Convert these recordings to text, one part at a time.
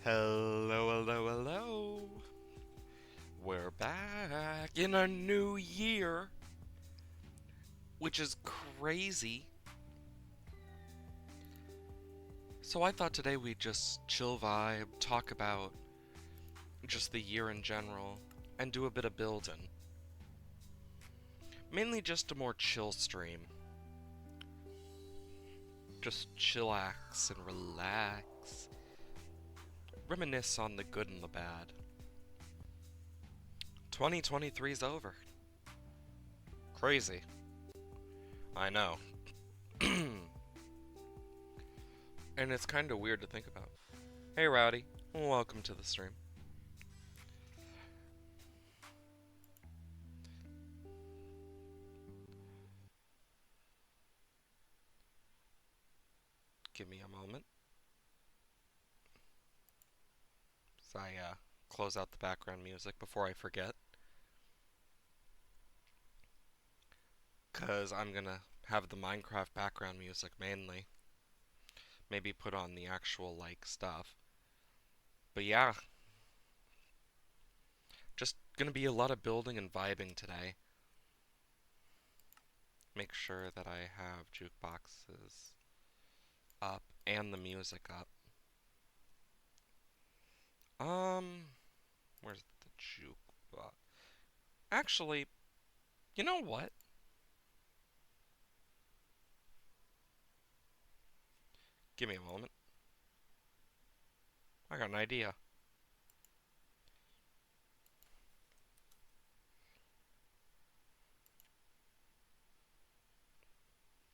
Hello, hello, hello. We're back in a new year, which is crazy. So I thought today we'd just chill vibe, talk about just the year in general, and do a bit of building. Mainly just a more chill stream. Just chillax and relax. Reminisce on the good and the bad. 2023's over. Crazy. I know. And it's kind of weird to think about. Hey, Rowdy. Welcome to the stream. Give me a moment as I close out the background music before I forget. Because I'm going to have the Minecraft background music mainly. Maybe put on the actual, stuff. But yeah, just going to be a lot of building and vibing today. Make sure that I have jukeboxes up and the music up. Um, where's the jukebox? Actually, you know what? Give me a moment. I got an idea.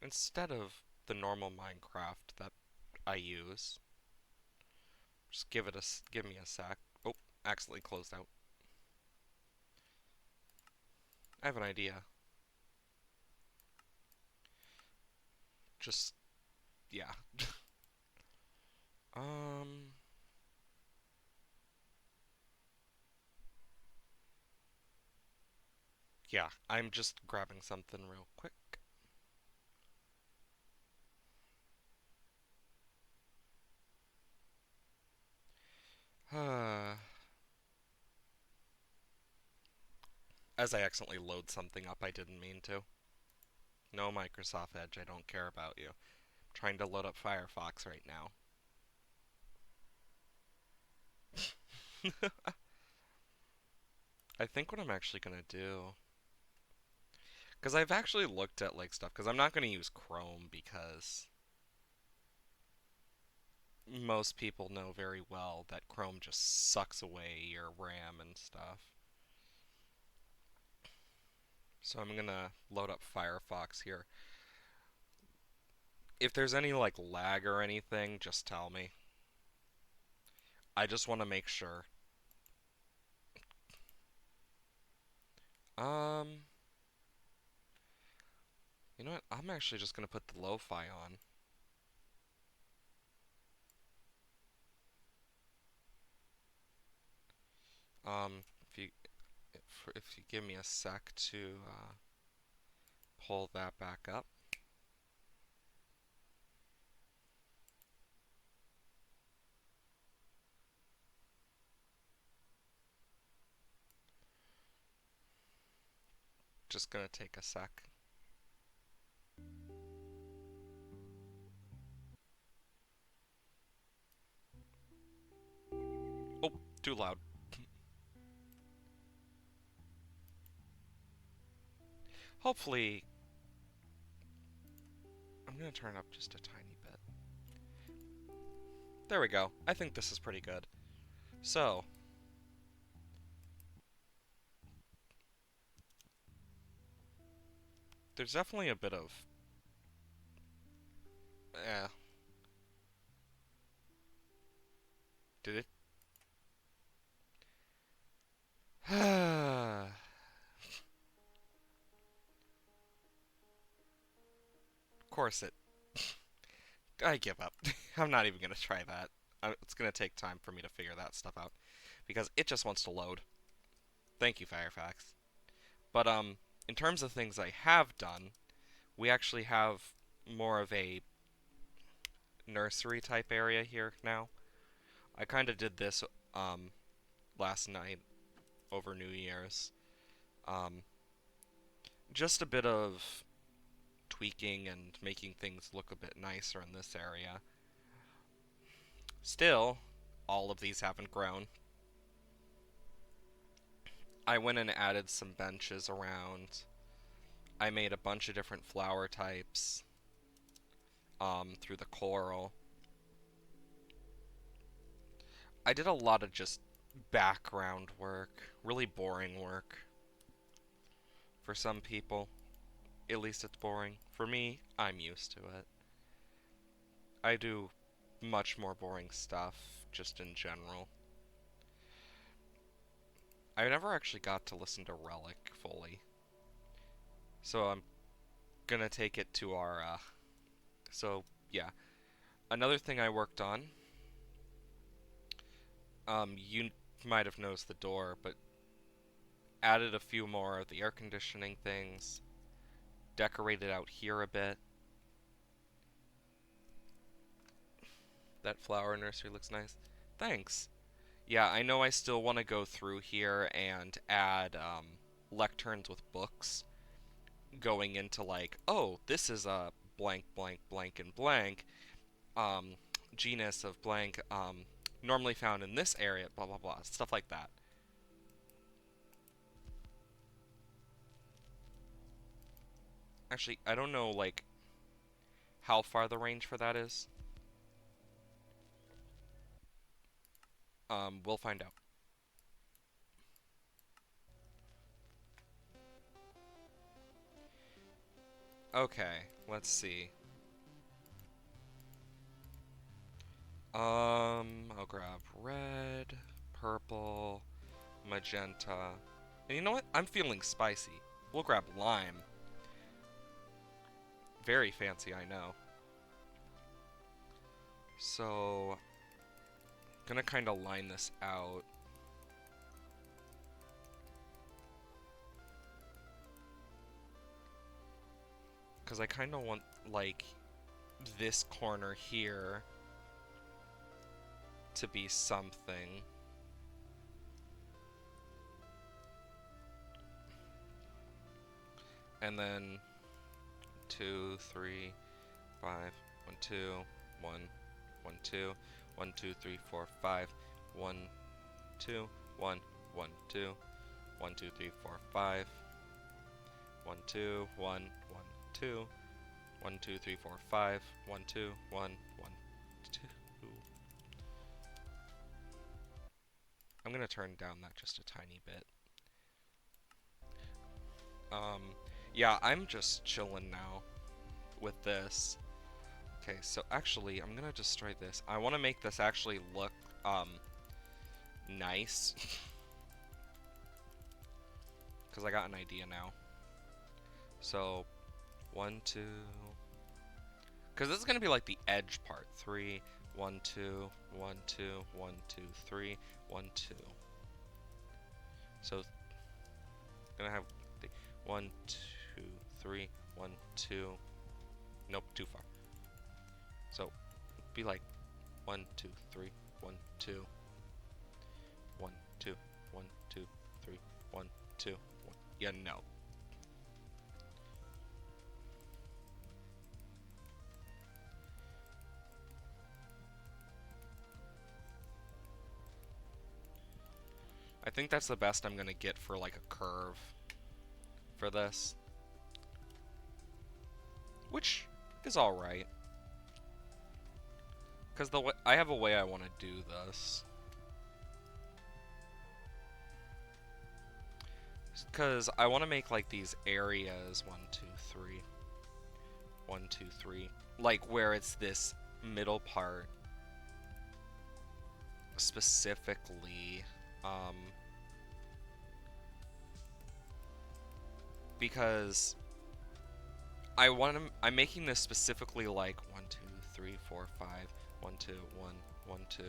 Instead of the normal Minecraft that I use, just give me a sec. Oh, accidentally closed out. I have an idea. Just yeah. um yeah, I'm just grabbing something real quick. As I accidentally load something up I didn't mean to. No Microsoft Edge, I don't care about you. I'm trying to load up Firefox right now. I think what I'm actually gonna do, because I've actually looked at stuff, because I'm not gonna use Chrome because most people know very well that Chrome just sucks away your RAM and stuff. So I'm gonna load up Firefox here. If there's any lag or anything, just tell me. I just want to make sure. Um, you know what? I'm actually just gonna put the lo-fi on. If you give me a sec to pull that back up. Just gonna take a sec. Oh, too loud. Hopefully, I'm gonna turn up just a tiny bit. There we go. I think this is pretty good. So, there's definitely a bit of, eh, did it? Of course it. I give up. I'm not even gonna try that. It's gonna take time for me to figure that stuff out because it just wants to load. Thank you, Firefox. But in terms of things I have done, we actually have more of a nursery type area here now. I kind of did this last night over New Year's. Um, just a bit of tweaking and making things look a bit nicer in this area. Still, all of these haven't grown. I went and added some benches around. I made a bunch of different flower types through the coral. I did a lot of just background work, really boring work. For some people, at least it's boring. For me, I'm used to it. I do much more boring stuff, just in general. I never actually got to listen to Relic fully. So I'm gonna take it to our, so, yeah. Another thing I worked on, you might have noticed the door, but added a few more of the air conditioning things, decorated out here a bit. That flower nursery looks nice. Thanks. Yeah, I know I still want to go through here and add lecterns with books going into like, oh, this is a blank, blank, blank, and blank um, genus of blank normally found in this area, blah, blah, blah, stuff like that. Actually, I don't know, like, how far the range for that is. We'll find out. Okay, let's see. I'll grab red, purple, magenta. And you know what? I'm feeling spicy. We'll grab lime. Very fancy, I know. So, gonna kind of line this out. Because I kind of want, like, this corner here to be something. And then 2, 3, 5, 1, 2, 1, 1, 2, 1, 2, 3, 4, 5, 1, 2, 1, 1, 2, 1, 2, 3, 4, 5, 1, 2, 1, 1, 2, 1, 2, 3, 4, 5, 1, 2, 1, 1, 2. I'm gonna turn down that just a tiny bit. Yeah, I'm just chilling now with this. Okay, so actually, I'm gonna destroy this. I want to make this actually look, nice. Because I got an idea now. So, 1, 2... Because this is gonna be like the edge part. 3, 1, 2, 1, 2, 1, 2, 3, 1, 2. So, gonna have the 1, 2, 3, 1, 2. Nope, too far. So, be like 1, 2, 3, 1, 2. 1, 2, 1, 2, 3, 1, 2, 1. Yeah, no. I think that's the best I'm gonna get for like a curve for this. Which is alright. Because the way I have a way I want to do this. Because I want to make like these areas 1, 2, 3. 1, 2, 3. Like where it's this middle part specifically. Because I'm making this specifically like 1, 2, 3, 4, 5. 1, 2, 1, 1, 2,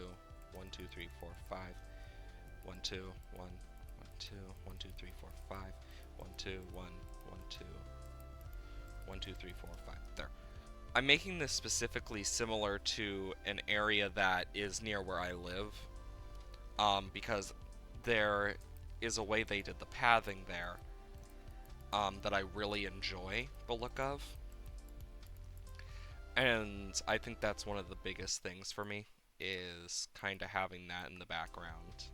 1, 2, 3, 4, 5. 1, 2, 1, 1, 2, 1, 2, 3, 4, 5. 1, 2, 1, 1, 2. 1, 2, 3, 4, 5. There. I'm making this specifically similar to an area that is near where I live, because there is a way they did the pathing there, that I really enjoy the look of. And I think that's one of the biggest things for me, is kind of having that in the background.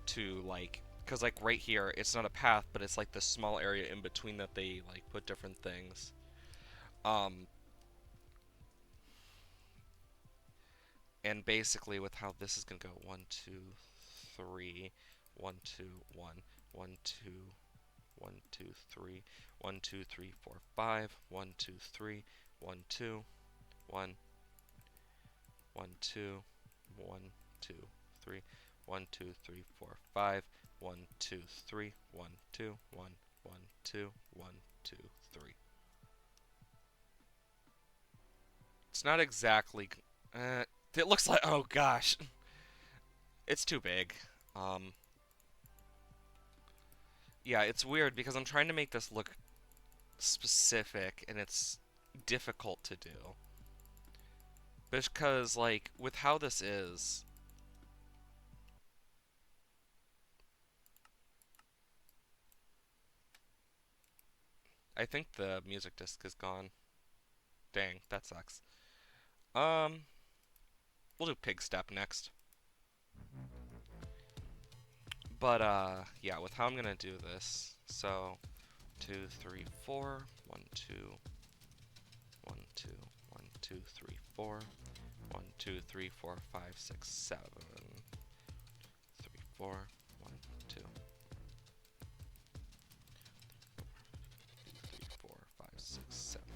To, like, because, like, right here, it's not a path, but it's, like, this small area in between that they, like, put different things. Um, and basically with how this is going to go, 1, 2, 3, 1, 2, 1, 1, 2, 1, 2, 3, 1, 2, 3, 4, 5, 1, 2, 3, 1, 2, 1, 1, 2, 1, 2, 3, 1, 2, 3, 4, 5, 1, 2, 3, 1, 2, 1, 1, 2, 1, 2, 3. It's not exactly. It looks like. Oh gosh, it's too big. Um, yeah, it's weird because I'm trying to make this look specific, and it's difficult to do. Because, like, with how this is, I think the music disc is gone. Dang, that sucks. Um, we'll do Pig Step next. But, yeah, with how I'm gonna do this, so 2, 3, 4, 1, 2, 1, 2, 1, 2, 3, 4, 1, 2, 3, 4, 5, 6, 7, 3, 4, 1, 2, 3, 4, 5, 6, 7,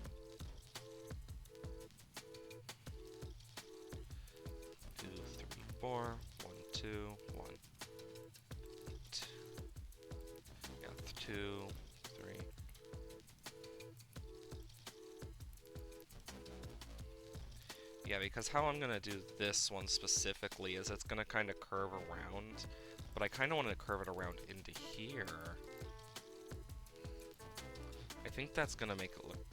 2, 3, 4, 1, 2, 1, 2, yeah, 2, 3. Yeah, because how I'm gonna do this one specifically is it's gonna kind of curve around, but I kind of want to curve it around into here. I think that's gonna make it look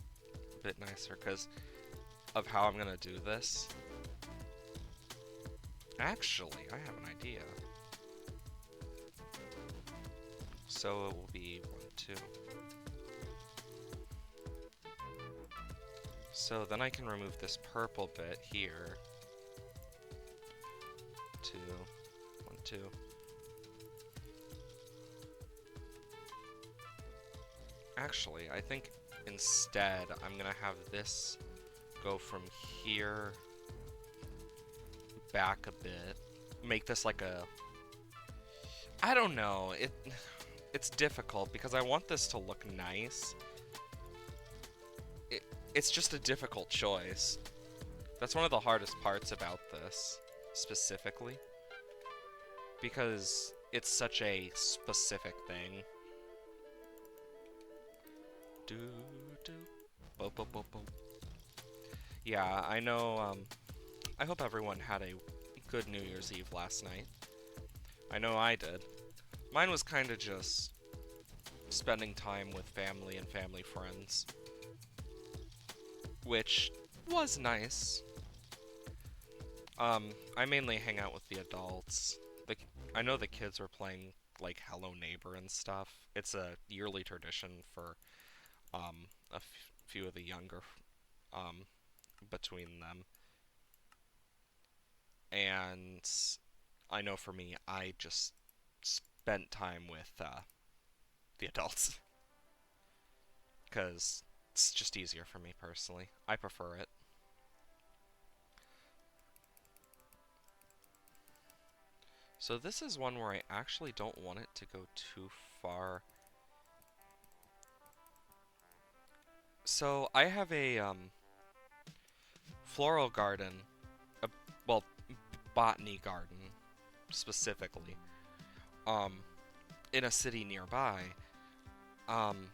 a bit nicer because of how I'm gonna do this. Actually, I have an idea. So it will be 1, 2. So then I can remove this purple bit here. 2, 1, 2. Actually, I think instead I'm gonna have this go from here back a bit. Make this like a... I don't know. It's difficult because I want this to look nice. It's just a difficult choice. That's one of the hardest parts about this, specifically. Because it's such a specific thing. Do do bo bo bo bo. Yeah, I know. I hope everyone had a good New Year's Eve last night. I know I did. Mine was kind of just spending time with family and family friends, which was nice. I mainly hang out with the adults. I know the kids were playing like Hello Neighbor and stuff. It's a yearly tradition for a few of the younger between them. And I know for me, I just spent time with the adults because it's just easier for me personally. I prefer it. So this is one where I actually don't want it to go too far. So I have a floral garden, well, botany garden specifically, in a city nearby, and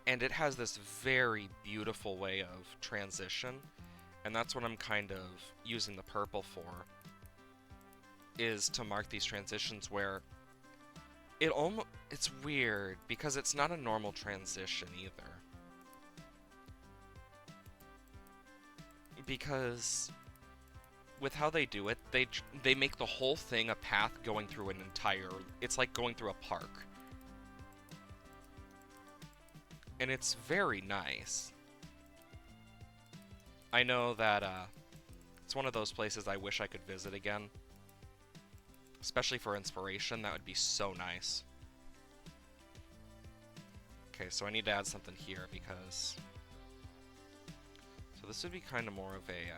it has this very beautiful way of transition, and that's what I'm kind of using the purple for, is to mark these transitions where it's weird because it's not a normal transition either. because with how they do it, they make the whole thing a path going through an entire... It's like going through a park. And it's very nice. I know that it's one of those places I wish I could visit again. Especially for inspiration, that would be so nice. Okay, so I need to add something here because... So this would be kind of more of a...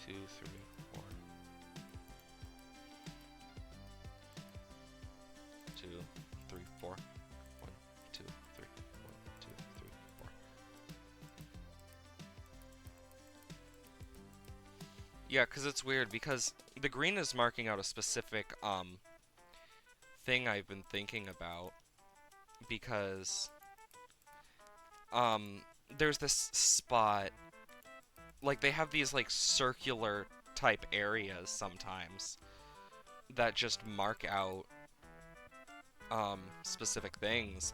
2, 3, 4. 2, 3, 4. 1, 2, 3. 1, 2, 3, 4. Yeah, because it's weird, because the green is marking out a specific, thing I've been thinking about, because, there's this spot, like, they have these, like, circular type areas sometimes that just mark out, specific things,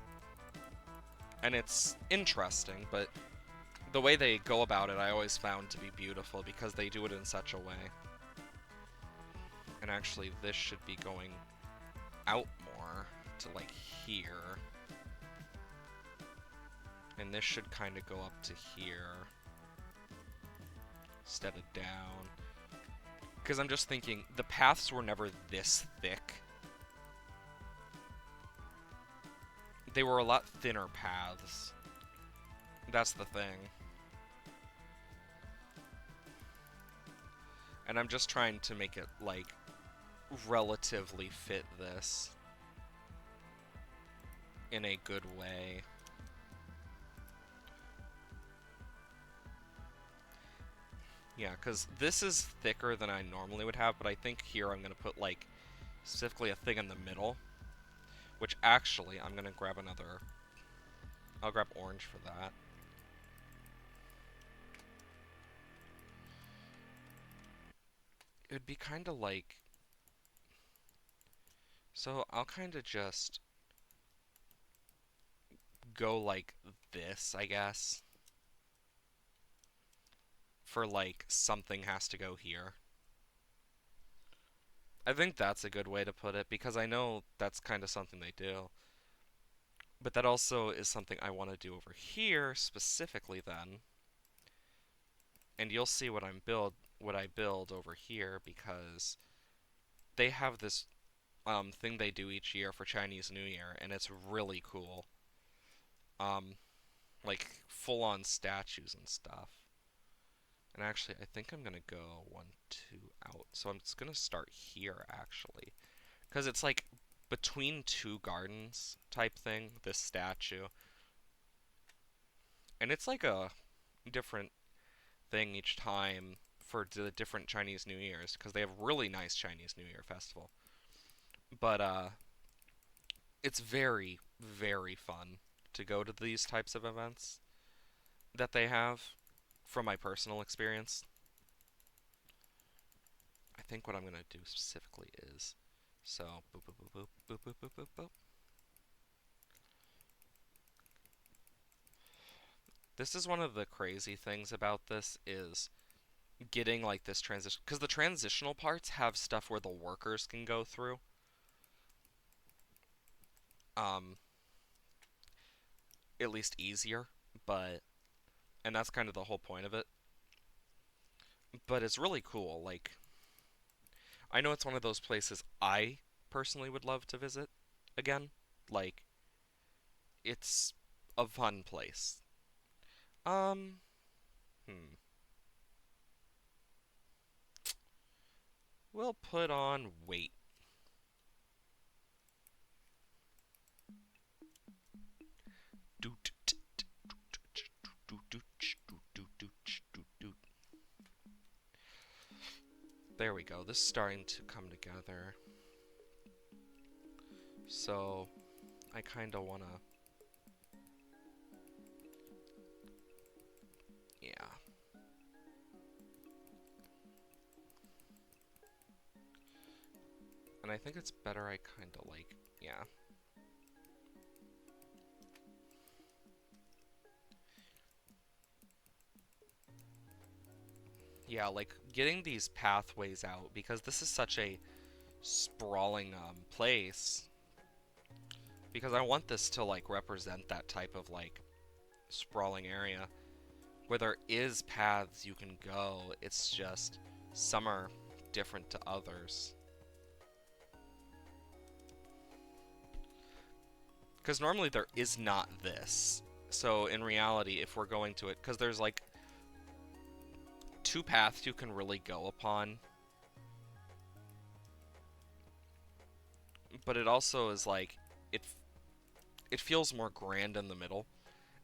and it's interesting, but the way they go about it I always found to be beautiful because they do it in such a way. And actually, this should be going out more to, like, here. And this should kind of go up to here instead of down. Because I'm just thinking, the paths were never this thick. They were a lot thinner paths. That's the thing. And I'm just trying to make it, like, relatively fit this in a good way. Yeah, because this is thicker than I normally would have, but I think here I'm going to put, like, specifically a thing in the middle. Which, actually, I'm going to grab another... I'll grab orange for that. It would be kind of like... So, I'll kind of just go like this, I guess. For, like, something has to go here. I think that's a good way to put it, because I know that's kind of something they do. But that also is something I want to do over here, specifically then. And you'll see what I build over here, because they have this thing they do each year for Chinese New Year, and it's really cool. Like, full-on statues and stuff. And actually, I think I'm gonna go 1, 2 out. So I'm just gonna start here, actually. Because it's like between two gardens type thing, this statue. And it's like a different thing each time for the different Chinese New Years, because they have really nice Chinese New Year festival. But, it's very, very fun to go to these types of events that they have, from my personal experience. I think what I'm gonna do specifically is, so, boop, boop, boop, boop, boop, boop, boop, boop, boop. This is one of the crazy things about this, is getting, like, this transition, because the transitional parts have stuff where the workers can go through. At least easier, but, and that's kind of the whole point of it. But it's really cool, like, I know it's one of those places I personally would love to visit again. Like, it's a fun place. Um, We'll put on wait. There we go. This is starting to come together. So, I kind of want to... Yeah. And I think it's better I kind of like... Yeah. Yeah, like getting these pathways out because this is such a sprawling place. Because I want this to like represent that type of like sprawling area where there is paths you can go. It's just some are different to others. Because normally there is not this. So in reality, if we're going to it, because there's like two paths you can really go upon, but it also is like it it feels more grand in the middle,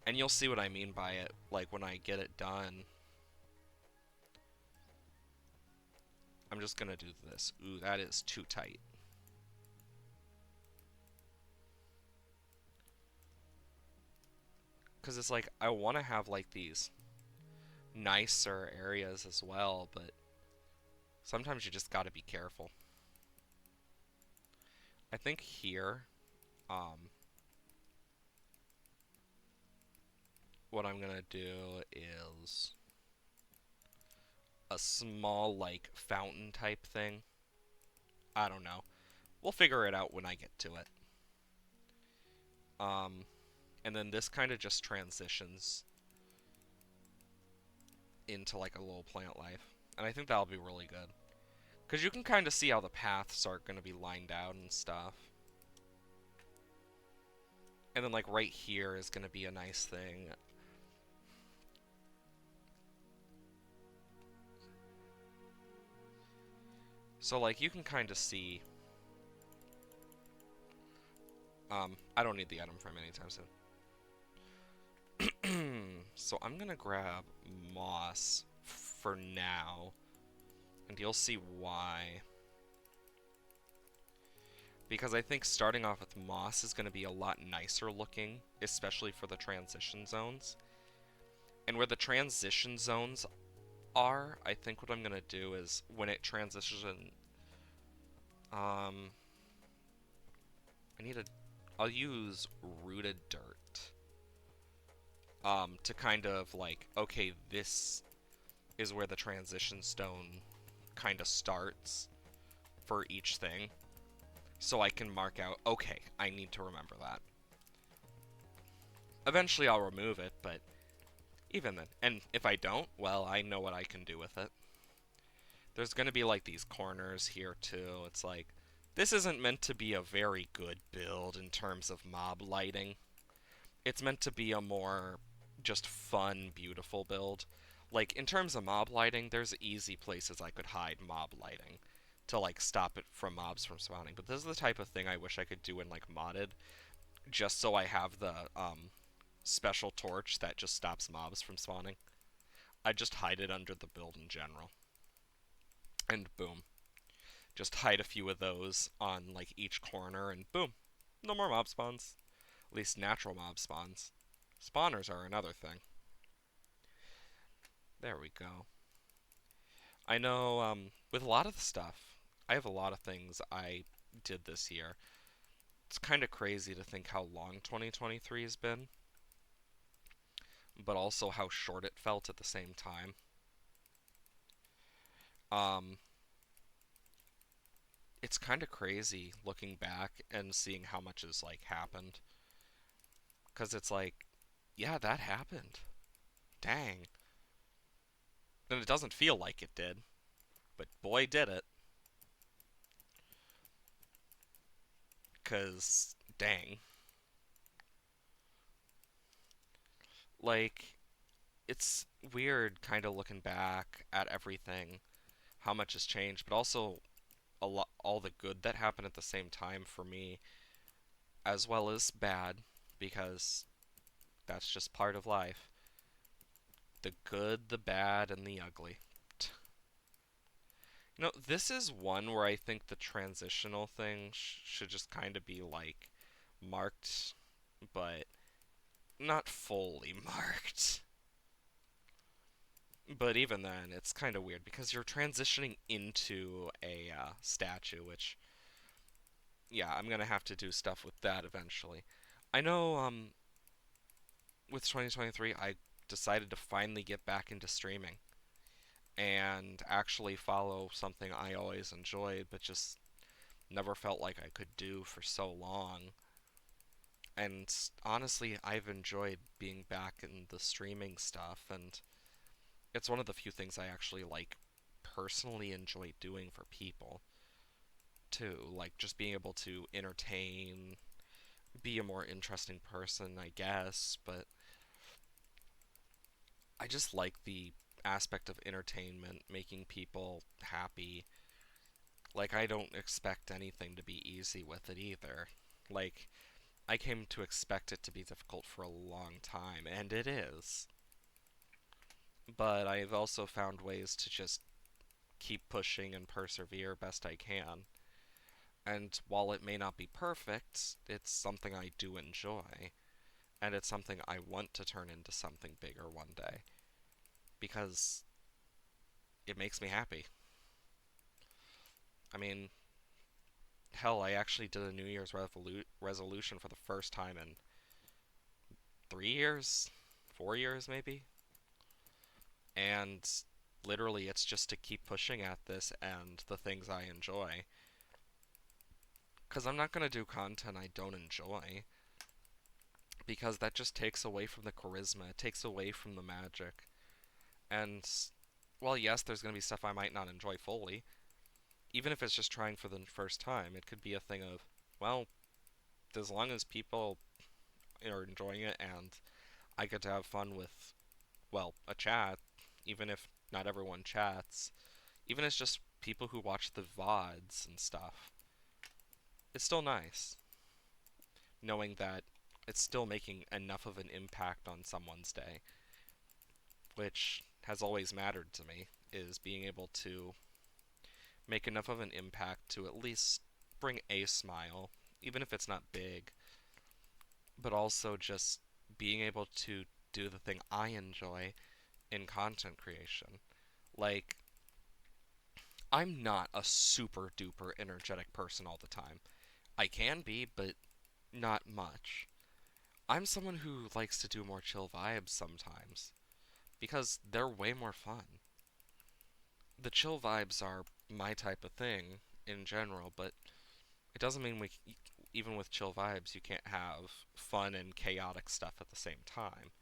and you'll see what I mean by it like when I get it done. I'm just gonna do this. Ooh, that is too tight. Because it's like I want to have like these nicer areas as well, but sometimes you just got to be careful. I think here, um, what I'm gonna do is a small like fountain type thing. I don't know. We'll figure it out when I get to it. Um, and then this kind of just transitions into like a little plant life, and I think that'll be really good because you can kind of see how the paths are gonna be lined out and stuff. And then like right here is gonna be a nice thing. So like you can kind of see. I don't need the item from anytime soon. So I'm gonna grab moss for now, and you'll see why. Because I think starting off with moss is gonna be a lot nicer looking, especially for the transition zones. And where the transition zones are, I think what I'm gonna do is when it transitions, um, I need a, I'll use rooted dirt, to kind of like, okay, this is where the transition stone kind of starts for each thing. So I can mark out, okay, I need to remember that. Eventually I'll remove it, but even then. And if I don't, well, I know what I can do with it. There's going to be like these corners here too. It's like, this isn't meant to be a very good build in terms of mob lighting. It's meant to be a more just fun, beautiful build. Like, in terms of mob lighting, there's easy places I could hide mob lighting to, like, stop it from mobs from spawning. But this is the type of thing I wish I could do in, like, modded, just so I have the, special torch that just stops mobs from spawning. I just hide it under the build in general. And boom. Just hide a few of those on, like, each corner, and boom. No more mob spawns. At least natural mob spawns. Spawners are another thing. There we go. I know, with a lot of the stuff, I have a lot of things I did this year. It's kind of crazy to think how long 2023 has been, but also how short it felt at the same time. Um, it's kind of crazy looking back and seeing how much has, like, happened. Because it's like, yeah, that happened. Dang. And it doesn't feel like it did, but boy, did it. Because, dang. Like, it's weird kind of looking back at everything, how much has changed, but also a lot, all the good that happened at the same time for me, as well as bad, because that's just part of life. The good, the bad, and the ugly. You know, this is one where I think the transitional thing should just kind of be like marked, but not fully marked. But even then, it's kind of weird because you're transitioning into a statue, which, yeah, I'm gonna have to do stuff with that eventually. I know, with 2023, I decided to finally get back into streaming. and actually follow something I always enjoyed, but just never felt like I could do for so long. And honestly, I've enjoyed being back in the streaming stuff, and it's one of the few things I actually like personally enjoy doing for people too. Like just being able to entertain, be a more interesting person, I guess, but I just like the aspect of entertainment, making people happy. Like, I don't expect anything to be easy with it either. Like, I came to expect it to be difficult for a long time, and it is. But I've also found ways to just keep pushing and persevere best I can. And while it may not be perfect, it's something I do enjoy, and it's something I want to turn into something bigger one day because it makes me happy. I mean, hell, I actually did a New Year's resolution for the first time in 3 years, 4 years maybe, and literally it's just to keep pushing at this and the things I enjoy. Because I'm not going to do content I don't enjoy, because that just takes away from the charisma, it takes away from the magic. And, well, yes, there's going to be stuff I might not enjoy fully. Even if it's just trying for the first time, it could be a thing of, well, as long as people are enjoying it and I get to have fun with, well, a chat, even if not everyone chats, even if it's just people who watch the VODs and stuff, it's still nice knowing that it's still making enough of an impact on someone's day, which has always mattered to me, is being able to make enough of an impact to at least bring a smile, even if it's not big, but also just being able to do the thing I enjoy in content creation. Like, I'm not a super duper energetic person all the time. I can be, but not much. I'm someone who likes to do more chill vibes sometimes because they're way more fun. The chill vibes are my type of thing in general, but it doesn't mean even with chill vibes, you can't have fun and chaotic stuff at the same time.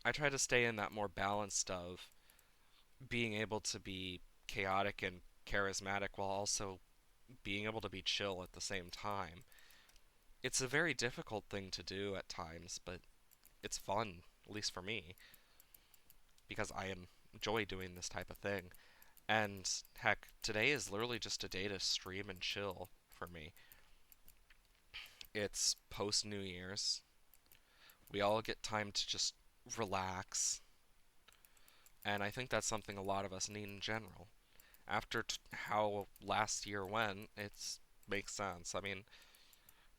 I try to stay in that more balanced of being able to be chaotic and charismatic while also being able to be chill at the same time. It's a very difficult thing to do at times, but it's fun, at least for me, because I enjoy doing this type of thing. And heck, today is literally just a day to stream and chill for me. It's post New Year's. We all get time to just relax, and I think that's something a lot of us need in general. After how last year went, it makes sense. I mean,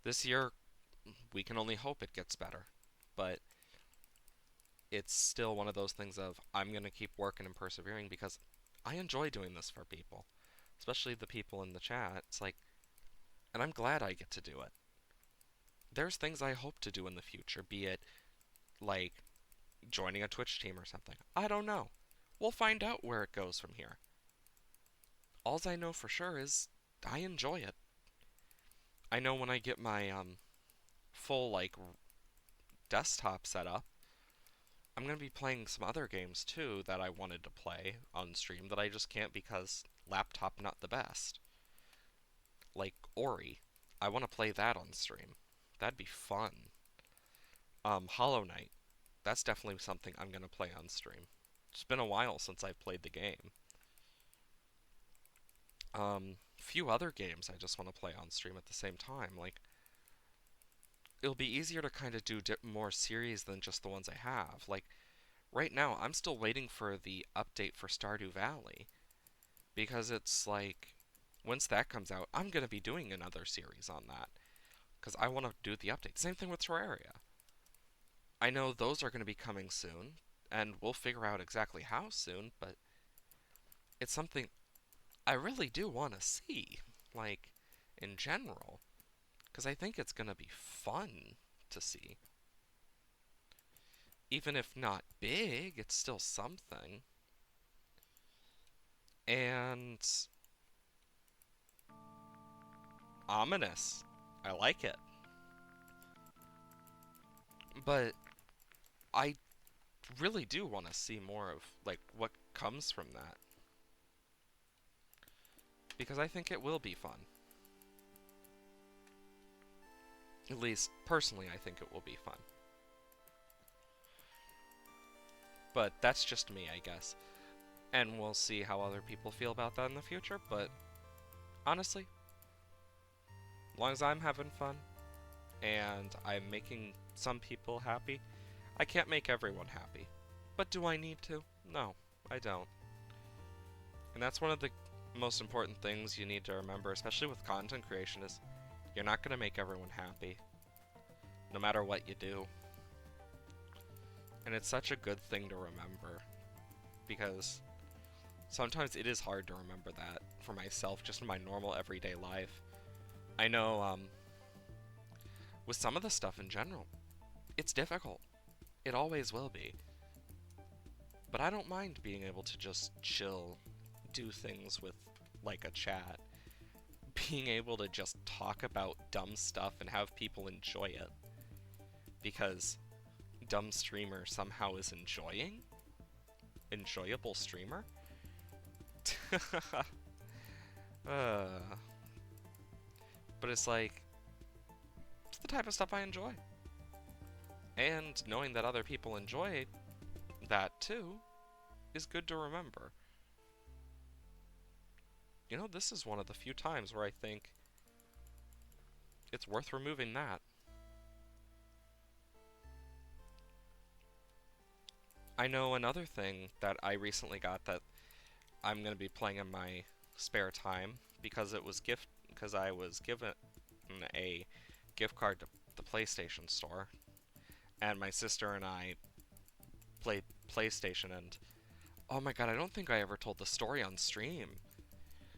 this year we can only hope it gets better, but it's still one of those things of I'm going to keep working and persevering because I enjoy doing this for people, especially the people in the chat. It's like, and I'm glad I get to do it. There's things I hope to do in the future, be it like joining a Twitch team or something. I don't know. We'll find out where it goes from here. Alls I know for sure is I enjoy it. I know when I get my full like desktop set up, I'm going to be playing some other games too that I wanted to play on stream that I just can't because laptop not the best. Like Ori. I want to play that on stream. That'd be fun. Hollow Knight. That's definitely something I'm going to play on stream. It's been a while since I've played the game. Few other games I just want to play on stream at the same time. Like, it'll be easier to kind of do more series than just the ones I have. Like, right now, I'm still waiting for the update for Stardew Valley because it's like, once that comes out, I'm going to be doing another series on that because I want to do the update. Same thing with Terraria. I know those are going to be coming soon, and we'll figure out exactly how soon, but it's something I really do want to see, like, in general, because I think it's going to be fun to see. Even if not big, it's still something. and ominous. I like it. But I really do want to see more of like what comes from that because I think it will be fun. At least personally I think it will be fun. But that's just me, I guess. And we'll see how other people feel about that in the future, but honestly, as long as I'm having fun and I'm making some people happy, I can't make everyone happy. But do I need to? No, I don't. And that's one of the most important things you need to remember, especially with content creation, is you're not going to make everyone happy, no matter what you do. And it's such a good thing to remember, because sometimes it is hard to remember that for myself, just in my normal everyday life. I know, with some of the stuff in general, it's difficult. It always will be. But I don't mind being able to just chill, do things with, like, a chat. Being able to just talk about dumb stuff and have people enjoy it. Because dumb streamer somehow is enjoying? Enjoyable streamer? But it's like, it's the type of stuff I enjoy. And knowing that other people enjoy that too is good to remember. You know, this is one of the few times where I think it's worth removing that. I know another thing that I recently got that I'm going to be playing in my spare time because I was given a gift card to the PlayStation Store, and my sister and I played PlayStation, and oh my god, I don't think I ever told the story on stream.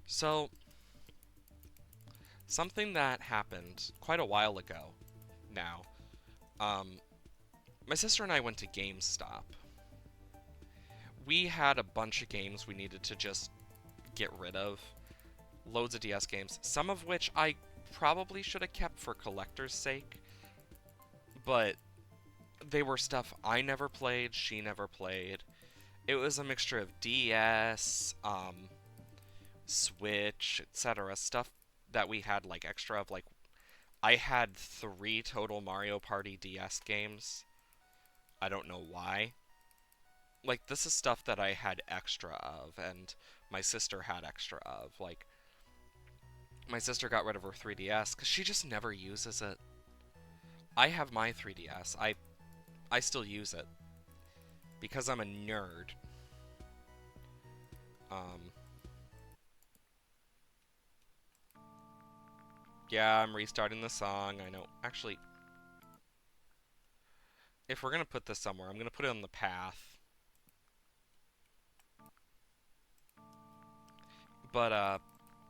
So, something that happened quite a while ago now, my sister and I went to GameStop. We had a bunch of games we needed to just get rid of. Loads of DS games, some of which I probably should have kept for collector's sake, but they were stuff I never played, she never played. It was a mixture of DS, Switch, etc. Stuff that we had like extra of. Like, I had 3 total Mario Party DS games. I don't know why. Like, this is stuff that I had extra of, and my sister had extra of. Like, my sister got rid of her 3DS because she just never uses it. I have my 3DS. I still use it because I'm a nerd. Yeah, I'm restarting the song. I know. Actually, if we're gonna put this somewhere, I'm gonna put it on the path. But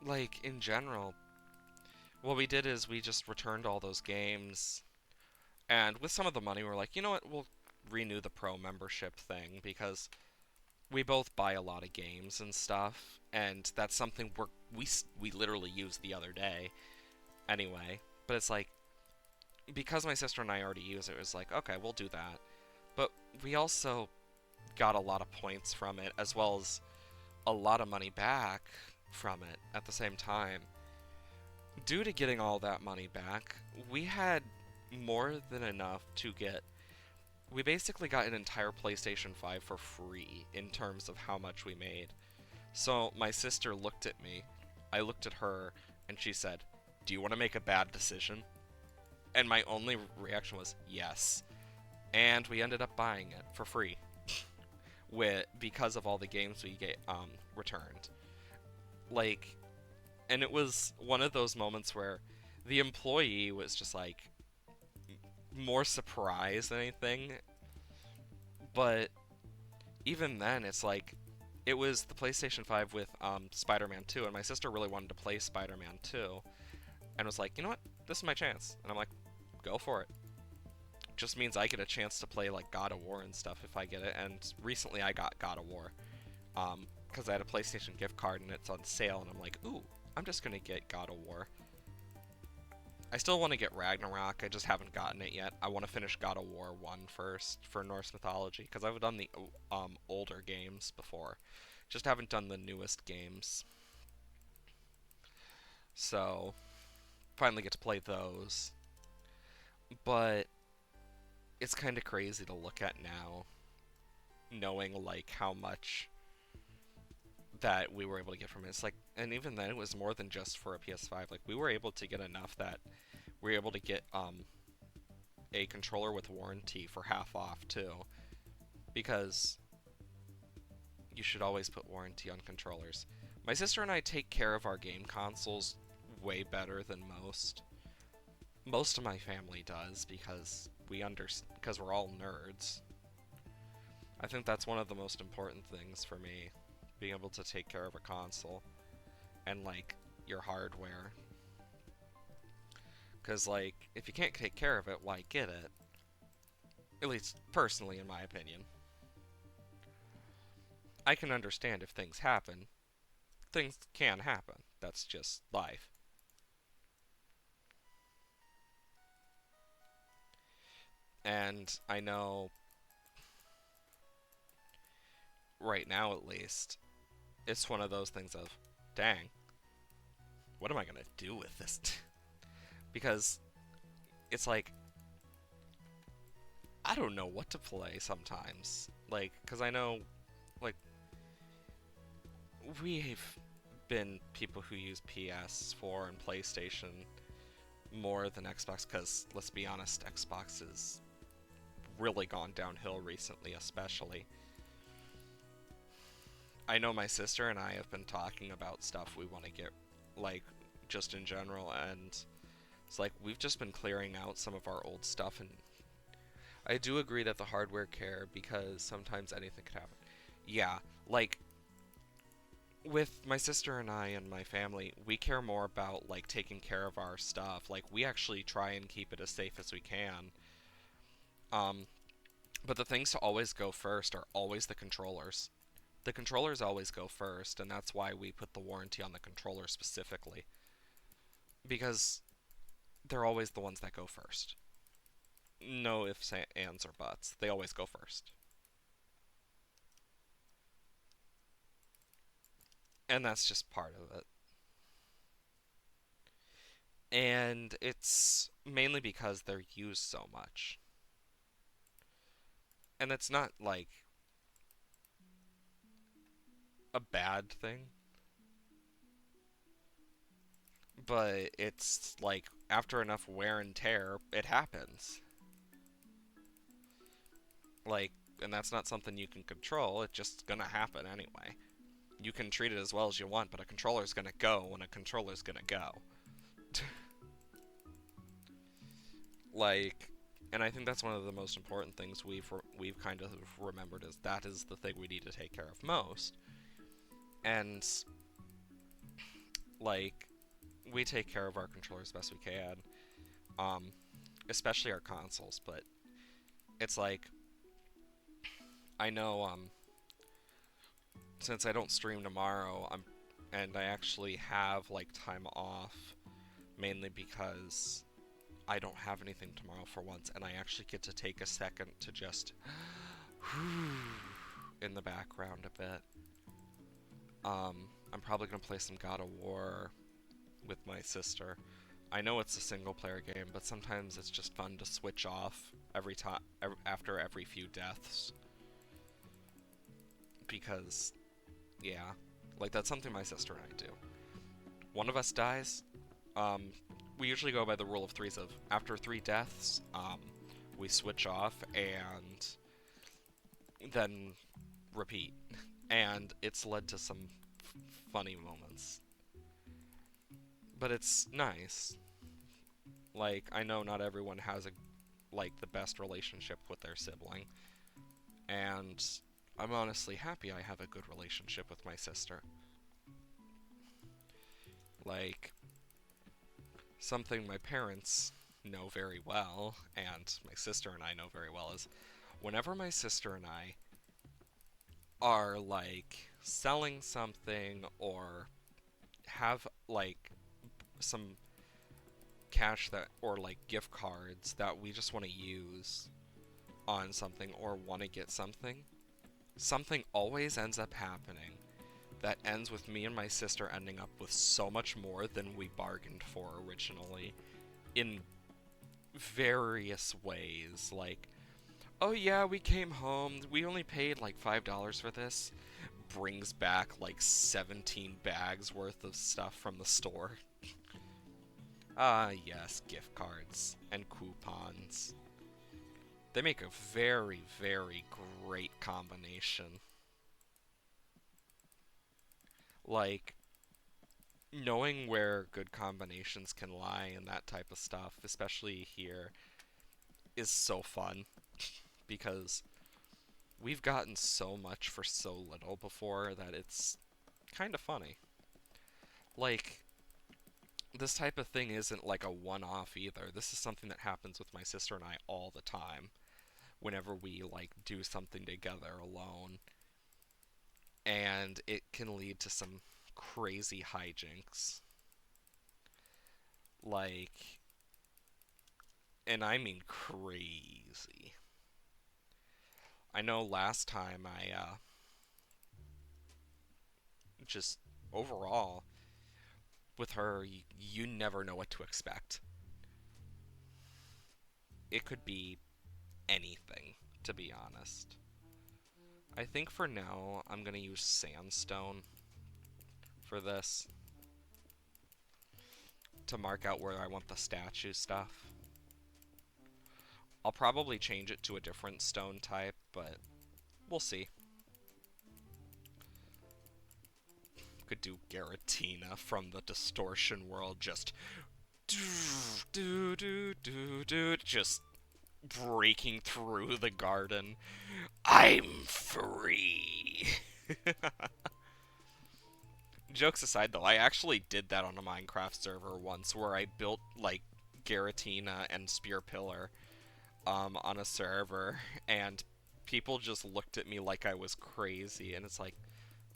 like in general, what we did is we just returned all those games, and with some of the money, we're like, you know what? We'll renew the pro membership thing because we both buy a lot of games and stuff, and that's something we literally used the other day anyway. But it's like, because my sister and I already use it, it was like, okay, we'll do that. But we also got a lot of points from it, as well as a lot of money back from it at the same time. Due to getting all that money back, we had more than enough to get. We basically got an entire PlayStation 5 for free in terms of how much we made. So my sister looked at me, I looked at her, and she said, "Do you want to make a bad decision?" And my only reaction was, yes. And we ended up buying it for free. Because of all the games we get returned. Like, and it was one of those moments where the employee was just like more surprised than anything. But even then, it's like it was the PlayStation 5 with Spider-Man 2, and my sister really wanted to play Spider-Man 2, and was like, you know what, this is my chance. And I'm like, go for it. Just means I get a chance to play like God of War and stuff if I get it, and recently I got God of War. Because I had a PlayStation gift card and it's on sale, and I'm like, ooh, I'm just gonna get God of War. I still want to get Ragnarok, I just haven't gotten it yet. I want to finish God of War 1 first for Norse mythology, because I've done the older games before. Just haven't done the newest games. So, finally get to play those. But it's kind of crazy to look at now, knowing like how much that we were able to get from it. It's like, and even then, it was more than just for a PS5. Like, we were able to get enough that we were able to get a controller with warranty for half off too, because you should always put warranty on controllers. My sister and I take care of our game consoles way better than most. Most of my family does because we're all nerds. I think that's one of the most important things for me, being able to take care of a console and like your hardware. Because like if you can't take care of it, why get it? At least personally, in my opinion. I can understand if things happen. Things can happen. That's just life. And I know right now at least, it's one of those things of, dang, what am I gonna do with this? Because it's like, I don't know what to play sometimes. Like, because I know, like, we've been people who use PS4 and PlayStation more than Xbox, because let's be honest, Xbox has really gone downhill recently, especially. I know my sister and I have been talking about stuff we want to get, like, just in general, and it's like we've just been clearing out some of our old stuff, and I do agree that the hardware care because sometimes anything could happen. Yeah, like with my sister and I and my family, we care more about like taking care of our stuff. Like we actually try and keep it as safe as we can. Um, but the things to always go first are always the controllers. The controllers always go first, and that's why we put the warranty on the controller specifically. Because they're always the ones that go first. No ifs, ands, or buts. They always go first. And that's just part of it. And it's mainly because they're used so much. And it's not like a bad thing, but it's like after enough wear and tear, it happens. Like, and that's not something you can control, it's just gonna happen anyway. You can treat it as well as you want, but a controller's gonna go when a controller's gonna go. Like, and I think that's one of the most important things we've kind of remembered is that is the thing we need to take care of most. And like we take care of our controllers as best we can, um, especially our consoles. But it's like I know since I don't stream tomorrow, and I actually have like time off mainly because I don't have anything tomorrow for once, and I actually get to take a second to just in the background a bit. I'm probably gonna play some God of War with my sister. I know it's a single player game, but sometimes it's just fun to switch off every time after every few deaths because yeah, like that's something my sister and I do. One of us dies, um, we usually go by the rule of threes of after three deaths, we switch off and then repeat. And it's led to some funny moments. But it's nice. Like, I know not everyone has the best relationship with their sibling. And I'm honestly happy I have a good relationship with my sister. Like, something my parents know very well, and my sister and I know very well, is whenever my sister and I are, like, selling something or have like some cash that or like gift cards that we just want to use on something or want to get something, something always ends up happening that ends with me and my sister ending up with so much more than we bargained for originally in various ways. Like, oh yeah, we came home, we only paid like $5 for this, brings back like 17 bags worth of stuff from the store. Ah, yes, gift cards and coupons. They make a very, very great combination. Like, knowing where good combinations can lie and that type of stuff, especially here, is so fun because we've gotten so much for so little before that it's kind of funny. Like, this type of thing isn't like a one-off either. This is something that happens with my sister and I all the time whenever we like do something together alone, and it can lead to some crazy hijinks. Like, and I mean crazy. I know last time I just overall with her, you never know what to expect. It could be anything, to be honest. I think for now, I'm gonna use sandstone for this to mark out where I want the statue stuff. I'll probably change it to a different stone type, but we'll see. Could do Garatina from the distortion world, just just breaking through the garden. I'm free. Jokes aside, though, I actually did that on a Minecraft server once, where I built like Garatina and Spear Pillar on a server, and people just looked at me like I was crazy, and it's like,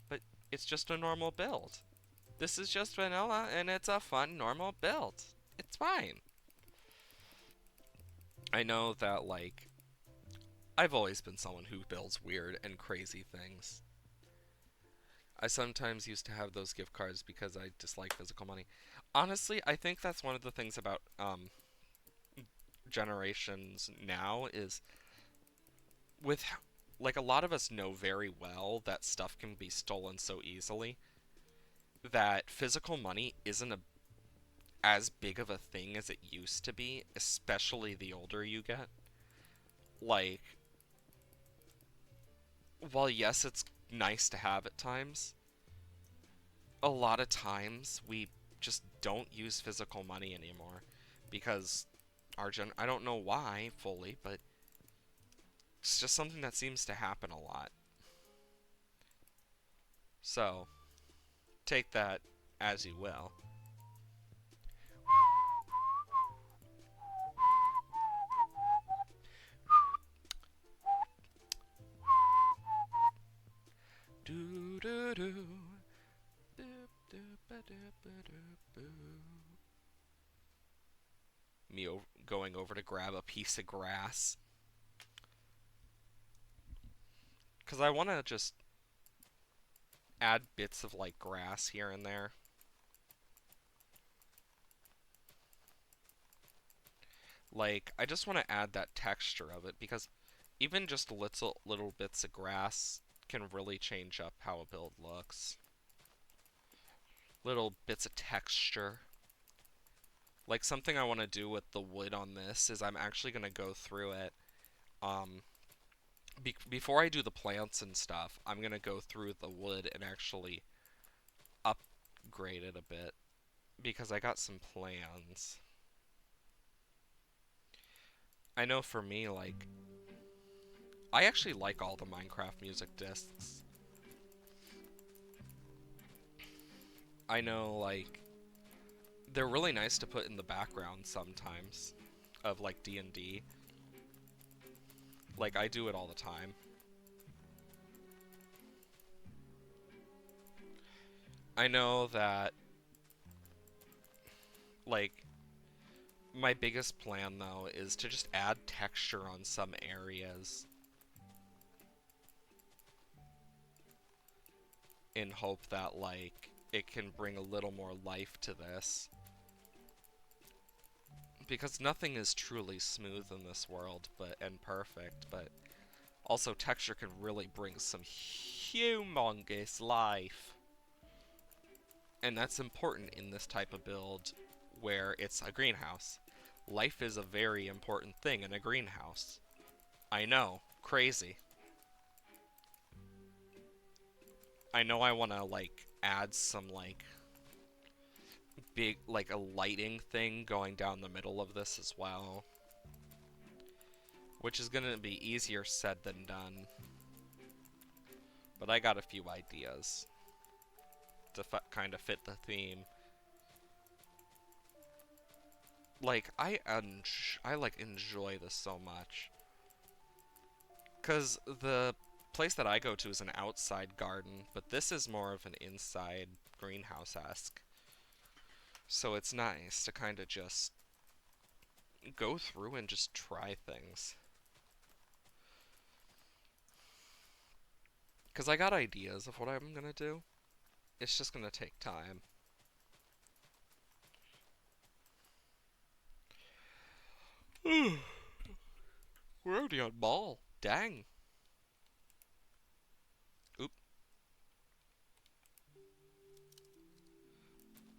but it's just a normal build. This is just vanilla, and it's a fun, normal build. It's fine. I know that, like, I've always been someone who builds weird and crazy things. I sometimes used to have those gift cards because I dislike physical money. Honestly, I think that's one of the things about generations now is with like a lot of us know very well that stuff can be stolen so easily that physical money isn't as big of a thing as it used to be, especially the older you get. Like, while yes, it's nice to have at times, a lot of times we just don't use physical money anymore because I don't know why fully, but it's just something that seems to happen a lot. So, take that as you will. Do do do. Me going over to grab a piece of grass. Because I want to just add bits of like grass here and there. Like, I just want to add that texture of it because even just little bits of grass can really change up how a build looks. Little bits of texture. Like, something I want to do with the wood on this is I'm actually going to go through it. Um, before I do the plants and stuff, I'm going to go through the wood and actually upgrade it a bit because I got some plans. I know for me, like, I actually like all the Minecraft music discs. I know, like, they're really nice to put in the background sometimes of, like, D&D. Like, I do it all the time. I know that, like, my biggest plan, though, is to just add texture on some areas in hope that, like, it can bring a little more life to this. Because nothing is truly smooth in this world, and perfect, but also texture can really bring some humongous life. And that's important in this type of build where it's a greenhouse. Life is a very important thing in a greenhouse. I know, crazy. I know I want to, like, add some, like, big, like, a lighting thing going down the middle of this as well. Which is gonna be easier said than done. But I got a few ideas to kind of fit the theme. Like, I like enjoy this so much. Cause the place that I go to is an outside garden, but this is more of an inside greenhouse-esque. So it's nice to kind of just go through and just try things. Cause I got ideas of what I'm gonna do. It's just gonna take time. We're already on ball. Dang. Oop.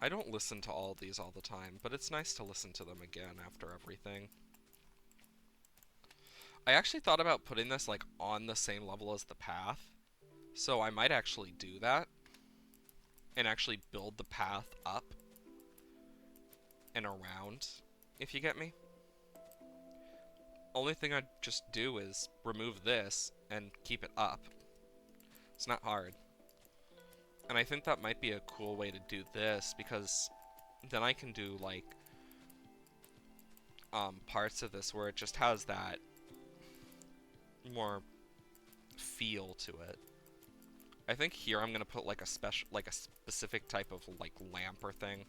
I don't listen to all these all the time, but it's nice to listen to them again after everything. I actually thought about putting this, like, on the same level as the path. So I might actually do that. And actually build the path up and around, if you get me. Only thing I'd just do is remove this and keep it up. It's not hard. And I think that might be a cool way to do this, because then I can do, like, parts of this where it just has that more feel to it. I think here I'm gonna put, like, a specific type of, like, lamp or thing.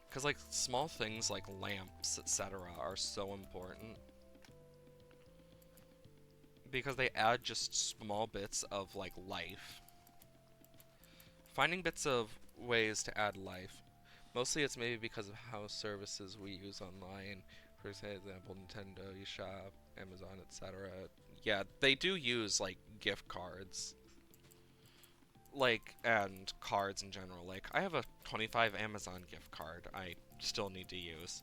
Because, like, small things like lamps, etc. are so important. Because they add just small bits of, like, life. Finding bits of ways to add life. Mostly it's maybe because of how services we use online. For example, Nintendo, eShop, Amazon, etc. Yeah, they do use, like, gift cards. Like, and cards in general. Like, I have a 25 Amazon gift card I still need to use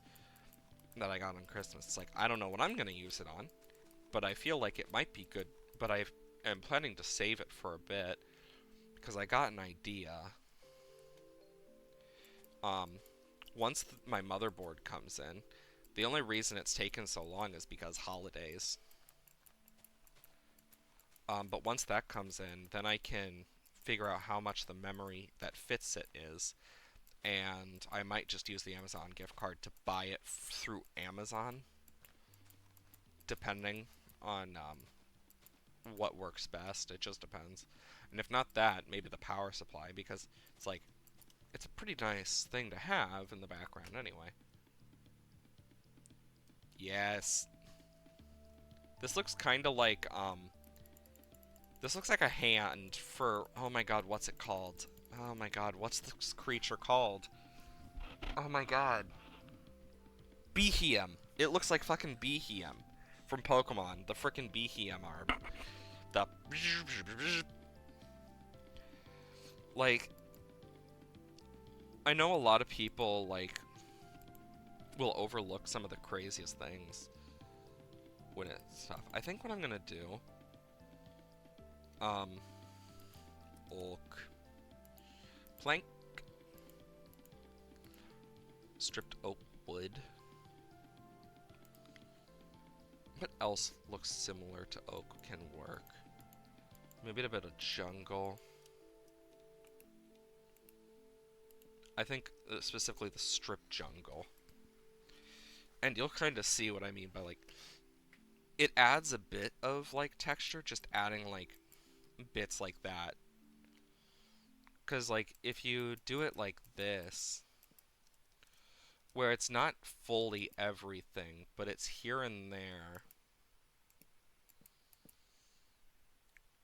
that I got on Christmas. It's like, I don't know what I'm gonna use it on, but I feel like it might be good. But I am planning to save it for a bit because I got an idea. Um, once my motherboard comes in, the only reason it's taken so long is because holidays. But once that comes in, then I can figure out how much the memory that fits it is, and I might just use the Amazon gift card to buy it through Amazon, depending on what works best. It just depends. And if not that, maybe the power supply, because it's like, it's a pretty nice thing to have in the background anyway. Yes. This looks kind of like, this looks like a hand for, oh my god, what's it called? Oh my god, what's this creature called? Oh my god. Behem. It looks like fucking Behem from Pokemon. The frickin' Behem arm. The... Like, I know a lot of people, like, will overlook some of the craziest things when it's stuff. I think what I'm gonna do, oak, plank, stripped oak wood. What else looks similar to oak can work? Maybe a bit of jungle. I think specifically the strip jungle. And you'll kind of see what I mean by, like, it adds a bit of, like, texture, just adding, like, bits like that. Because, like, if you do it like this, where it's not fully everything, but it's here and there,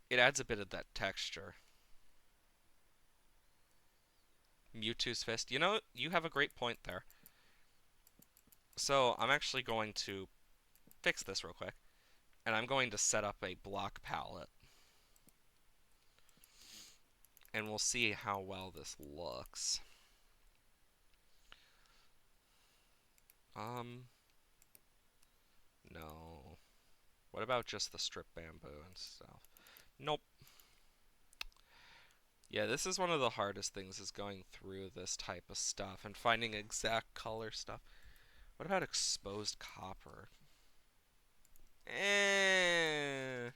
it adds a bit of that texture. Mewtwo's Fist. You know, you have a great point there. So, I'm actually going to fix this real quick, and I'm going to set up a block palette, and we'll see how well this looks. No. What about just the strip bamboo and stuff? Nope. Yeah, this is one of the hardest things is going through this type of stuff and finding exact color stuff. What about exposed copper? Eh.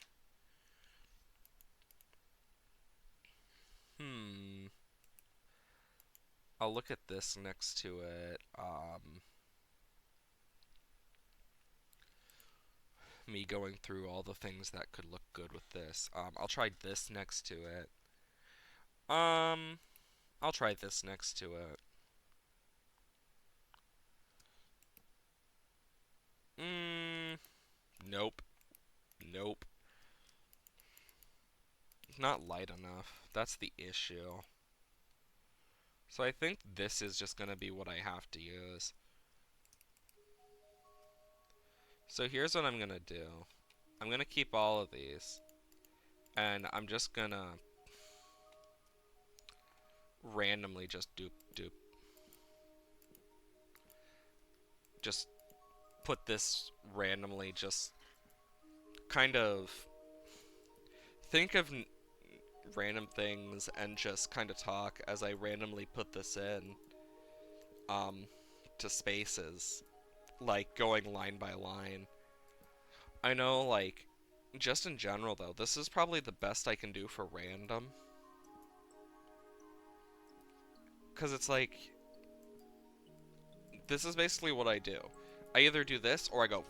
Hmm. I'll look at this next to it. Me going through all the things that could look good with this. I'll try this next to it. Um, I'll try this next to it. Nope. Nope. Not light enough. That's the issue. So I think this is just gonna be what I have to use. So here's what I'm gonna do. I'm gonna keep all of these, and I'm just gonna randomly just dupe dupe. Just put this randomly, just kind of think of random things and just kind of talk as I randomly put this in to spaces, like going line by line. I know, like, just in general though, this is probably the best I can do for random. Because it's like, this is basically what I do. I either do this or I go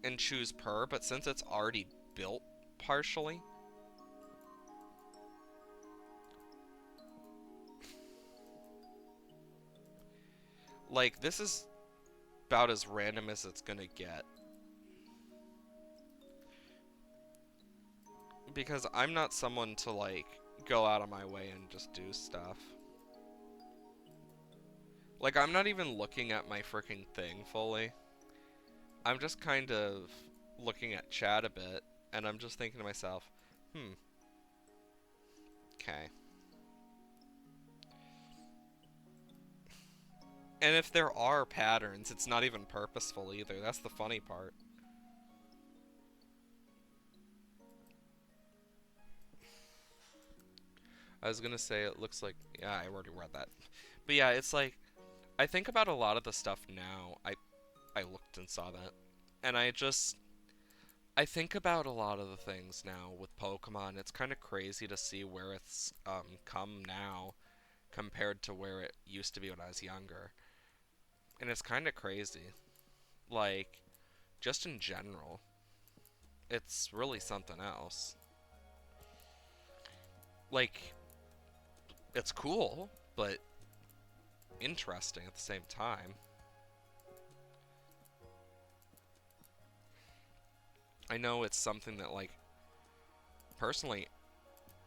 and choose per, but since it's already built partially, like, this is about as random as it's gonna get. Because I'm not someone to, like, go out of my way and just do stuff. Like, I'm not even looking at my freaking thing fully. I'm just kind of looking at chat a bit, and I'm just thinking to myself, okay. And if there are patterns, it's not even purposeful either. That's the funny part. I was gonna say it looks like, yeah, I already read that. But yeah, it's like, I think about a lot of the stuff now. I looked and saw that. And I think about a lot of the things now with Pokemon. It's kind of crazy to see where it's come now compared to where it used to be when I was younger. And it's kind of crazy. Like, just in general, it's really something else. Like, it's cool, but interesting at the same time. I know it's something that, like, personally,